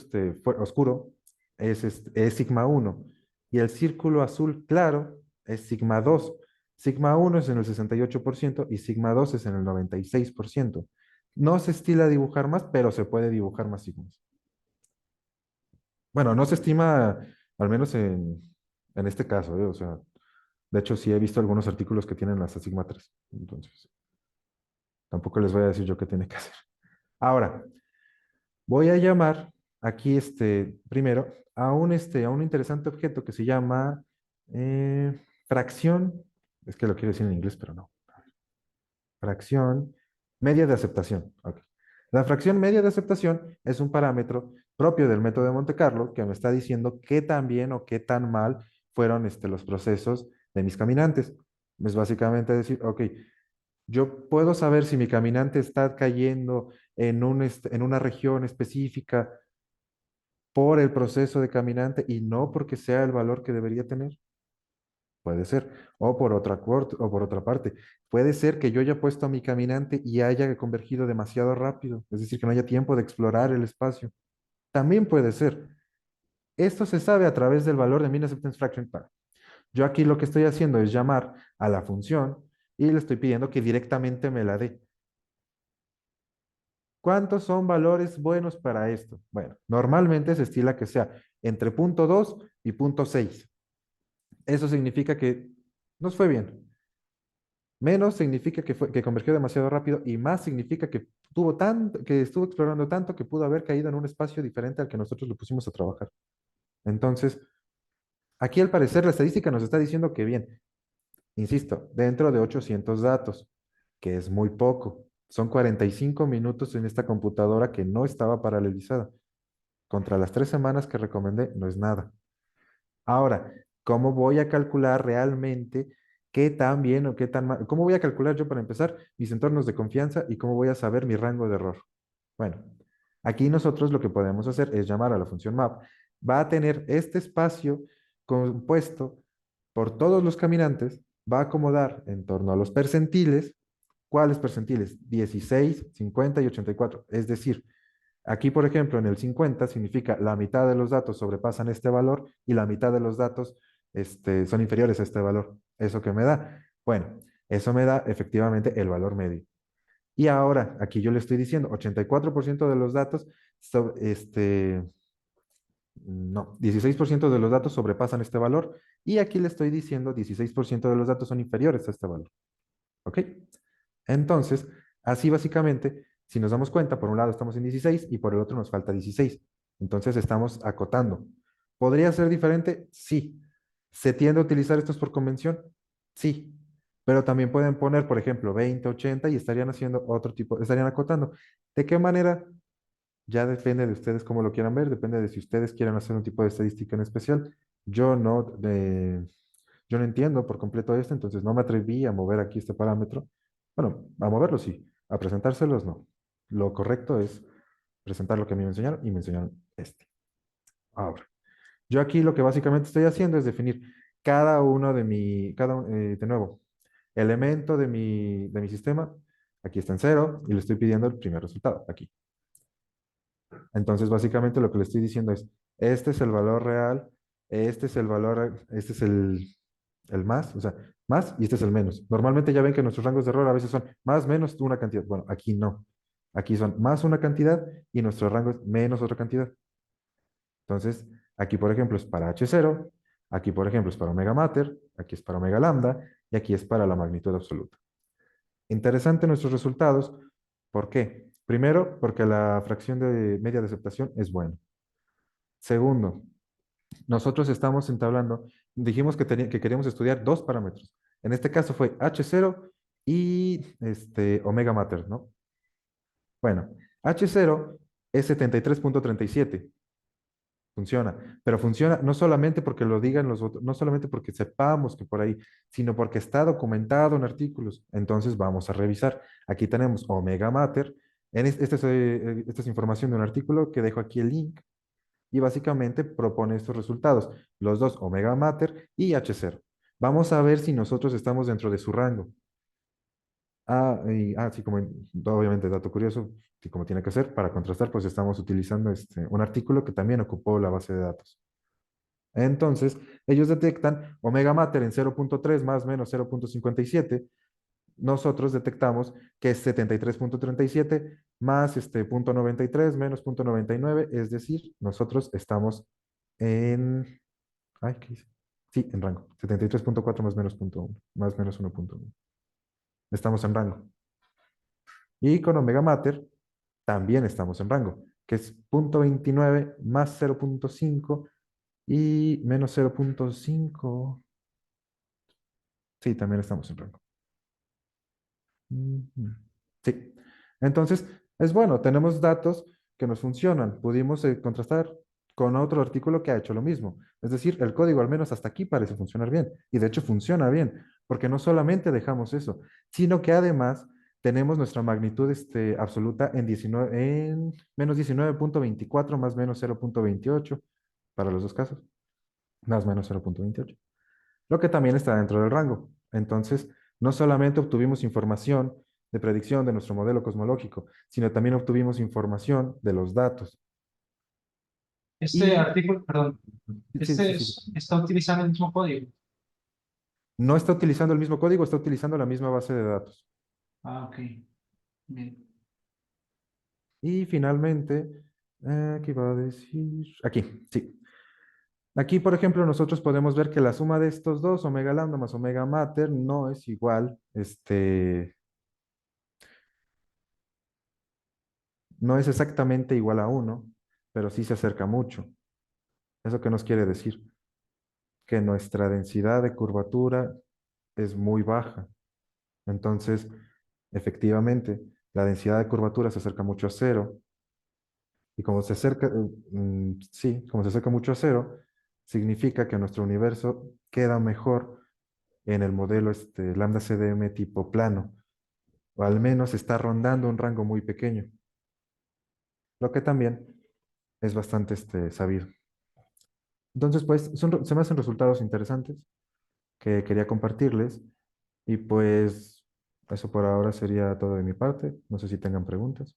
oscuro es sigma 1 y el círculo azul claro es sigma 2. Sigma 1 es en el 68% y sigma 2 es en el 96%. No se estila dibujar más, pero se puede dibujar más sigmas. Bueno, no se estima, al menos en este caso, o sea, de hecho sí he visto algunos artículos que tienen hasta sigma 3. Entonces, tampoco les voy a decir yo qué tiene que hacer. Ahora, voy a llamar aquí primero a un interesante objeto que se llama fracción, es que lo quiero decir en inglés, pero no. Fracción media de aceptación. Ok. La fracción media de aceptación es un parámetro propio del método de Monte Carlo que me está diciendo qué tan bien o qué tan mal fueron los procesos de mis caminantes. Es básicamente decir, ok, yo puedo saber si mi caminante está cayendo en una región específica por el proceso de caminante y no porque sea el valor que debería tener. Puede ser. O por otra parte, puede ser que yo haya puesto a mi caminante y haya convergido demasiado rápido, es decir, que no haya tiempo de explorar el espacio. También puede ser. Esto se sabe a través del valor de mean acceptance fraction path. Yo aquí lo que estoy haciendo es llamar a la función y le estoy pidiendo que directamente me la dé. ¿Cuántos son valores buenos para esto? Bueno, normalmente se estila que sea entre punto 2 y punto 6. Eso significa que nos fue bien. Menos significa que convergió demasiado rápido y más significa que estuvo explorando tanto que pudo haber caído en un espacio diferente al que nosotros lo pusimos a trabajar. Entonces, aquí al parecer la estadística nos está diciendo que bien, insisto, dentro de 800 datos, que es muy poco. Son 45 minutos en esta computadora que no estaba paralelizada. Contra las 3 semanas que recomendé, no es nada. Ahora, ¿cómo voy a calcular realmente qué tan bien o qué tan mal? ¿Cómo voy a calcular yo para empezar mis entornos de confianza y cómo voy a saber mi rango de error? Bueno, aquí nosotros lo que podemos hacer es llamar a la función map. Va a tener este espacio compuesto por todos los caminantes, va a acomodar en torno a los percentiles. ¿Cuáles percentiles? 16, 50 y 84. Es decir, aquí, por ejemplo, en el 50 significa la mitad de los datos sobrepasan este valor y la mitad de los datos son inferiores a este valor. ¿Eso qué me da? Bueno, eso me da efectivamente el valor medio. Y ahora, aquí yo le estoy diciendo, 84% de los datos, no, 16% de los datos sobrepasan este valor y aquí le estoy diciendo 16% de los datos son inferiores a este valor. ¿Ok? Entonces, así básicamente Si nos damos cuenta, por un lado estamos en 16 y por el otro nos falta 16. Entonces estamos acotando. ¿Podría ser diferente? Sí. ¿Se tiende a utilizar estos por convención? Sí. Pero también pueden poner, por ejemplo, 20, 80 y estarían haciendo otro tipo, estarían acotando. ¿De qué manera? Ya depende de ustedes cómo lo quieran ver, depende de si ustedes quieren hacer un tipo de estadística en especial. Yo no, yo no entiendo por completo esto, entonces no me atreví a mover aquí este parámetro. Bueno, a moverlo sí, a presentárselos no. Lo correcto es presentar lo que a mí me enseñaron y me enseñaron este. Ahora, yo aquí lo que básicamente estoy haciendo es definir cada uno de de nuevo, elemento de mi sistema. Aquí está en cero y le estoy pidiendo el primer resultado, aquí. Entonces, básicamente lo que le estoy diciendo es, este es el valor real, este es el valor, este es el más, o sea, más y este es el menos. Normalmente ya ven que nuestros rangos de error a veces son más, menos una cantidad. Bueno, aquí no. Aquí son más una cantidad y nuestro rango es menos otra cantidad. Entonces, aquí, por ejemplo, es para H0, aquí, por ejemplo, es para omega mater, aquí es para omega lambda y aquí es para la magnitud absoluta. Interesante nuestros resultados. ¿Por qué? Primero, porque la fracción de media de aceptación es buena. Segundo, nosotros estamos entablando, dijimos que queríamos estudiar dos parámetros. En este caso fue H0 y omega mater, ¿no? Bueno, H0 es 73.37. Funciona, pero funciona no solamente porque lo digan los otros, no solamente porque sepamos que por ahí, sino porque está documentado en artículos. Entonces vamos a revisar. Aquí tenemos omega mater. Esta es información de un artículo que dejo aquí el link y básicamente propone estos resultados, los dos omega mater y H0. Vamos a ver si nosotros estamos dentro de su rango. Sí, obviamente, dato curioso, y como tiene que ser, para contrastar, pues estamos utilizando un artículo que también ocupó la base de datos. Entonces, ellos detectan omega mater en 0.3 más menos 0.57. Nosotros detectamos que es 73.37 más 0.93 menos 0.99, es decir, nosotros estamos en... Ay, ¿qué hice? Sí, en rango. 73.4 más menos 0.1, más menos 1.1. Estamos en rango. Y con omega mater también estamos en rango, que es 0.29 más 0.5 y menos 0.5. Sí, también estamos en rango. Ujú. Sí. Entonces, es bueno, tenemos datos que nos funcionan. Pudimos contrastar con otro artículo que ha hecho lo mismo. Es decir, el código al menos hasta aquí parece funcionar bien. Y de hecho funciona bien, porque no solamente dejamos eso, sino que además tenemos nuestra magnitud absoluta en menos 19.24 más menos 0.28 para los dos casos, más menos 0.28, lo que también está dentro del rango. Entonces, no solamente obtuvimos información de predicción de nuestro modelo cosmológico, sino también obtuvimos información de los datos. Este Y artículo, perdón, sí, sí, sí. está utilizando el mismo código. No está utilizando el mismo código, está utilizando la misma base de datos. Ah, ok. Bien. Y finalmente, ¿qué iba a decir? Aquí, sí. Aquí, por ejemplo, nosotros podemos ver que la suma de estos dos, omega lambda más omega mater, no es igual, no es exactamente igual a 1, pero sí se acerca mucho. ¿Eso qué nos quiere decir? Que nuestra densidad de curvatura es muy baja. Entonces, efectivamente, la densidad de curvatura se acerca mucho a cero. Y como se acerca, sí, como se acerca mucho a cero, significa que nuestro universo queda mejor en el modelo lambda CDM tipo plano, o al menos está rondando un rango muy pequeño, lo que también es bastante sabido. Entonces, pues, se me hacen resultados interesantes que quería compartirles. Y pues, eso por ahora sería todo de mi parte. No sé si tengan preguntas.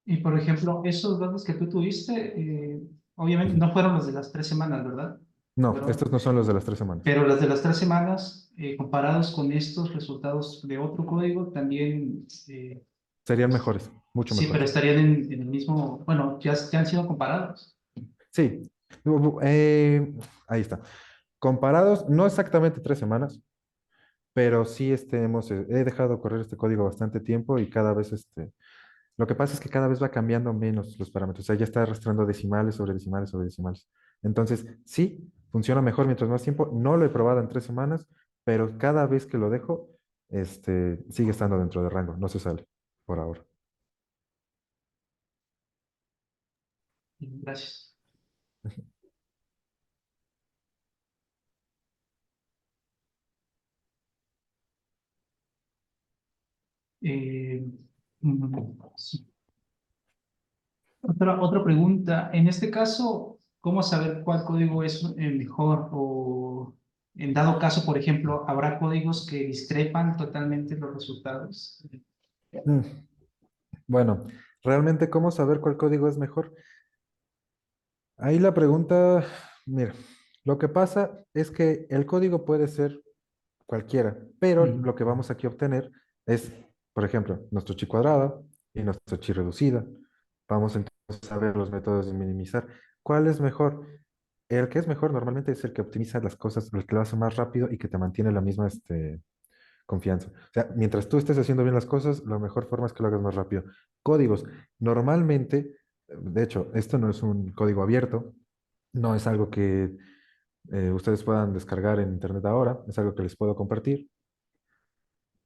Y por ejemplo, esos datos que tú tuviste, obviamente no fueron los de las 3 semanas, ¿verdad? No, Fueron, estos no son los de las 3 semanas. pero las de las 3 semanas, comparados con estos resultados de otro código, también, Serían mejores, mucho sí, pero mejores. estarían en el mismo, bueno, ya han sido comparados. Sí, ahí está. Comparados, no exactamente 3 semanas, pero sí he dejado correr este código bastante tiempo y cada vez lo que pasa es que cada vez va cambiando menos los parámetros, o sea, ya está arrastrando decimales sobre decimales sobre decimales. Entonces, sí, funciona mejor mientras más tiempo. No lo he probado en 3 semanas, pero cada vez que lo dejo, sigue estando dentro de rango, no se sale por ahora. Gracias. Eh, sí. Otra pregunta. En este caso, ¿cómo saber cuál código es mejor? O en dado caso, por ejemplo, ¿habrá códigos que discrepan totalmente los resultados? Mm, Bueno, realmente, ¿cómo saber cuál código es mejor? Ahí la pregunta, mira, lo que pasa es que el código puede ser cualquiera, pero Mm. lo que vamos aquí a obtener es, por ejemplo, nuestro chi cuadrada y nuestra chi reducida. Vamos entonces a ver los métodos de minimizar. ¿Cuál es mejor? El que es mejor normalmente es el que optimiza las cosas, el que lo hace más rápido y que te mantiene la misma confianza. O sea, mientras tú estés haciendo bien las cosas, la mejor forma es que lo hagas más rápido. Códigos. Normalmente, de hecho, esto no es un código abierto, no es algo que ustedes puedan descargar en internet ahora, es algo que les puedo compartir,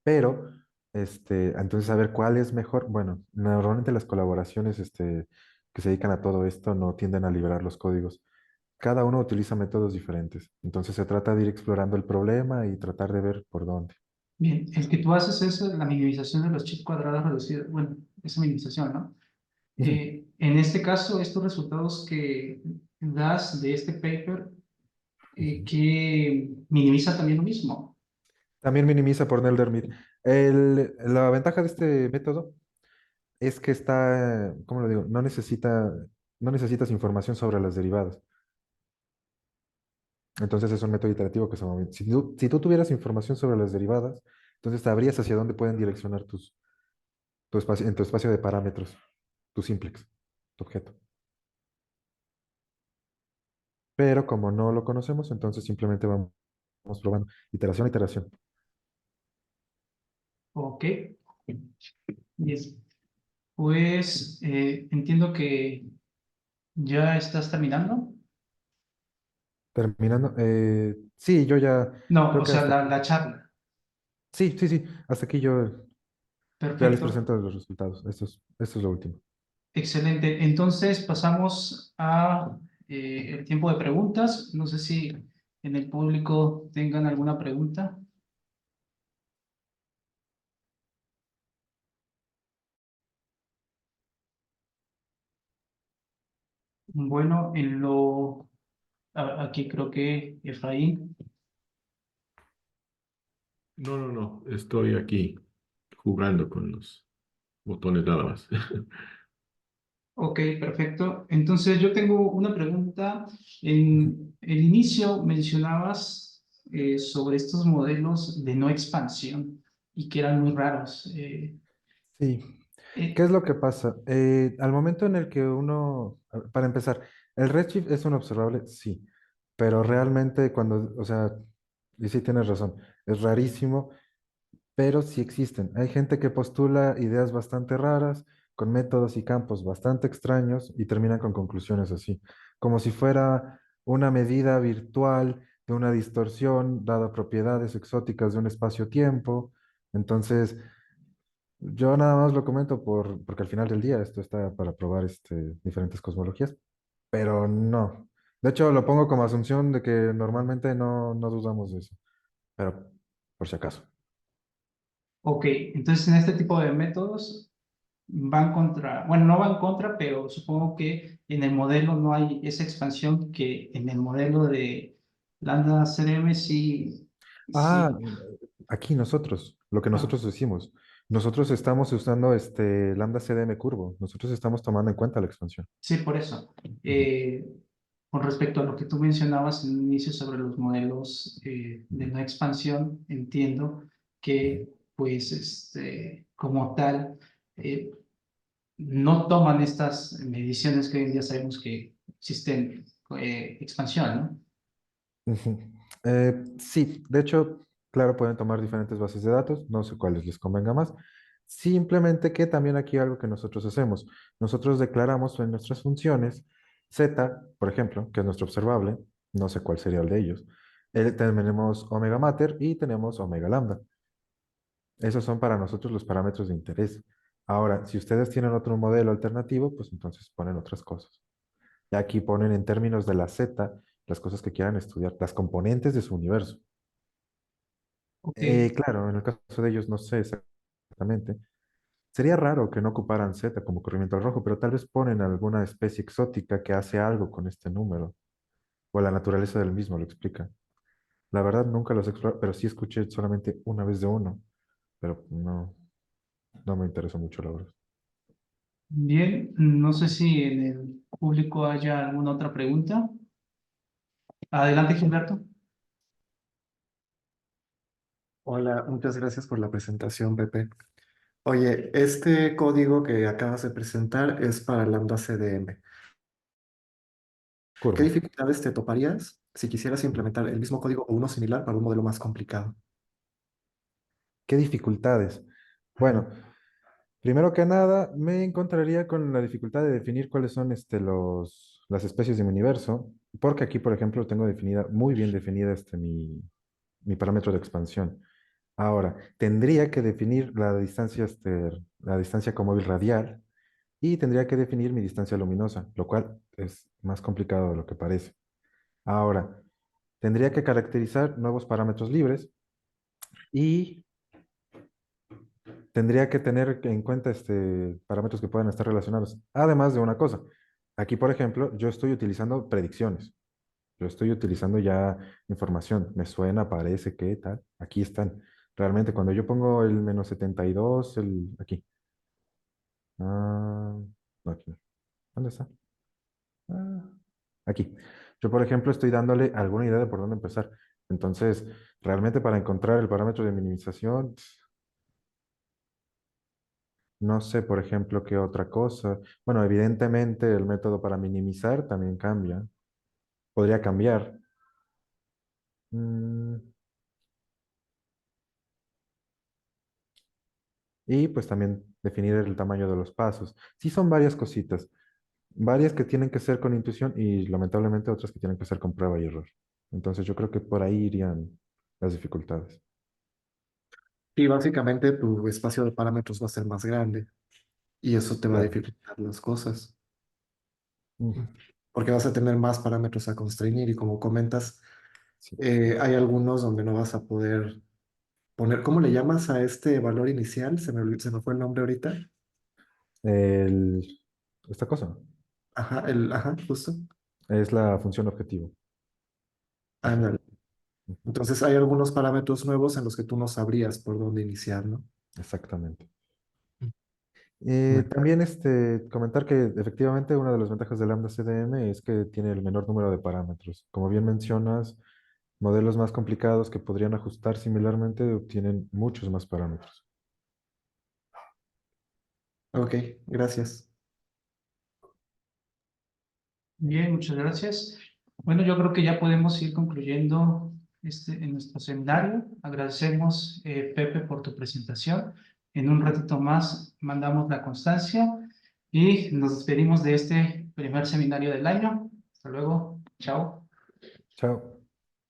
pero entonces a ver cuál es mejor. Bueno, normalmente las colaboraciones que se dedican a todo esto no tienden a liberar los códigos. Cada uno utiliza métodos diferentes. Entonces se trata de ir explorando el problema y tratar de ver por dónde. Bien, el que tú haces es la minimización de los chips cuadrados reducidos. Bueno, esa minimización, ¿no? Ujú. En este caso, estos resultados que das de este paper, Ujú. que minimiza también lo mismo. También minimiza por Neldermid. La ventaja de este método es que está, ¿cómo lo digo? No necesitas información sobre las derivadas. Entonces es un método iterativo que se mueve. Si tú tuvieras información sobre las derivadas, entonces sabrías hacia dónde pueden direccionar tu espacio, en tu espacio de parámetros, tu simplex, tu objeto. Pero como no lo conocemos, entonces simplemente vamos probando iteración a iteración. Ok, bien. Pues entiendo que ya estás terminando. Terminando, sí, yo ya No, creo o que sea, hasta aquí. la charla. Sí, sí, sí, hasta aquí yo ya les Perfecto, presento los resultados. Esto es lo último. excelente. Entonces pasamos a el tiempo de preguntas. No sé si en el público tengan alguna pregunta. Bueno, aquí creo que Efraín. No, no, no, estoy aquí jugando con los botones nada más. Ok, perfecto. Entonces yo tengo una pregunta. En el inicio mencionabas sobre estos modelos de no expansión y que eran muy raros. Sí, ¿qué Eh, es lo que pasa? Al momento en el que para empezar, el redshift es un observable, sí, pero realmente o sea, y sí tienes razón, es rarísimo, pero sí existen. Hay gente que postula ideas bastante raras, con métodos y campos bastante extraños y terminan con conclusiones así, como si fuera una medida virtual de una distorsión dada propiedades exóticas de un espacio-tiempo. Entonces, yo nada más lo comento porque al final del día esto está para probar diferentes cosmologías, pero no. De hecho, lo pongo como asunción de que normalmente no dudamos de eso, pero por si acaso. ok, entonces en este tipo de métodos van contra, bueno, no van contra, pero supongo que en el modelo no hay esa expansión que en el modelo de Lambda CDM sí, Ah, sí. aquí lo que Ah, nosotros decimos, nosotros estamos usando este lambda CDM curvo, nosotros estamos tomando en cuenta la expansión. sí, por eso. Ujú, Eh, con respecto a lo que tú mencionabas en un inicio sobre los modelos de no expansión, entiendo ujú. que, pues, como tal, no toman estas mediciones que hoy en día sabemos que existen expansión, ¿no? Ujú. Sí, de hecho. Claro, pueden tomar diferentes bases de datos, no sé cuáles les convenga más. Simplemente que también aquí algo que nosotros hacemos. Nosotros declaramos en nuestras funciones Z, por ejemplo, que es nuestro observable, no sé cuál sería el de ellos. Tenemos omega mater y tenemos omega lambda. Esos son para nosotros los parámetros de interés. Ahora, si ustedes tienen otro modelo alternativo, pues entonces ponen otras cosas. Y aquí ponen en términos de la Z las cosas que quieran estudiar, las componentes de su universo. Ok, Claro, en el caso de ellos no sé exactamente. Sería raro que no ocuparan Z como corrimiento al rojo, pero tal vez ponen alguna especie exótica que hace algo con este número, o la naturaleza del mismo lo explica. La verdad nunca los exploré, pero sí escuché solamente una vez de uno, pero no me interesó mucho, la verdad. bien, no sé si en el público haya alguna otra pregunta. Adelante, Gilberto. Hola, muchas gracias por la presentación, Pepe. Oye, este código que acabas de presentar es para Lambda CDM. ¿Qué Curvo. dificultades te toparías si quisieras implementar el mismo código o uno similar para un modelo más complicado? ¿Qué dificultades? Bueno, primero que nada, me encontraría con la dificultad de definir cuáles son las especies de mi universo, porque aquí, por ejemplo, tengo definida, muy bien definida mi parámetro de expansión. Ahora, tendría que definir la distancia con móvil radial y tendría que definir mi distancia luminosa, lo cual es más complicado de lo que parece. Ahora, tendría que caracterizar nuevos parámetros libres y tendría que tener en cuenta parámetros que puedan estar relacionados. Además de una cosa, aquí, por ejemplo, yo estoy utilizando predicciones. Yo estoy utilizando ya información. Me suena, parece que tal. Aquí están. Realmente, cuando yo pongo el -72, aquí. Ah, no, aquí no. ¿Dónde está? Ah, aquí. Yo, por ejemplo, estoy dándole alguna idea de por dónde empezar. Entonces, realmente para encontrar el parámetro de minimización, no sé, por ejemplo, qué otra cosa. Bueno, evidentemente el método para minimizar también cambia. Podría cambiar. Mm, y pues también definir el tamaño de los pasos. Sí, son varias cositas. Varias que tienen que ser con intuición y lamentablemente otras que tienen que ser con prueba y error. Entonces yo creo que por ahí irían las dificultades. Y básicamente tu espacio de parámetros va a ser más grande y eso te va a Claro. dificultar las cosas, Mm, porque vas a tener más parámetros a constreñir y como comentas, sí. hay algunos donde no vas a poder poner, ¿cómo le llamas a este valor inicial? Se me fue el nombre ahorita. El- esta cosa Ajá, justo. es la función objetivo. Ujú, Ándale. ujú, Entonces hay algunos parámetros nuevos en los que tú no sabrías por dónde iniciar, ¿no? exactamente. Muy- También comentar que efectivamente una de las ventajas del Lambda CDM es que tiene el menor número de parámetros. Como bien mencionas, modelos más complicados que podrían ajustar similarmente obtienen muchos más parámetros. Ok, gracias. Bien, muchas gracias. Bueno, yo creo que ya podemos ir concluyendo en nuestro seminario. Agradecemos, Pepe, por tu presentación. En un ratito más mandamos la constancia y nos despedimos de este primer seminario del año. Hasta luego. Chao. Chao.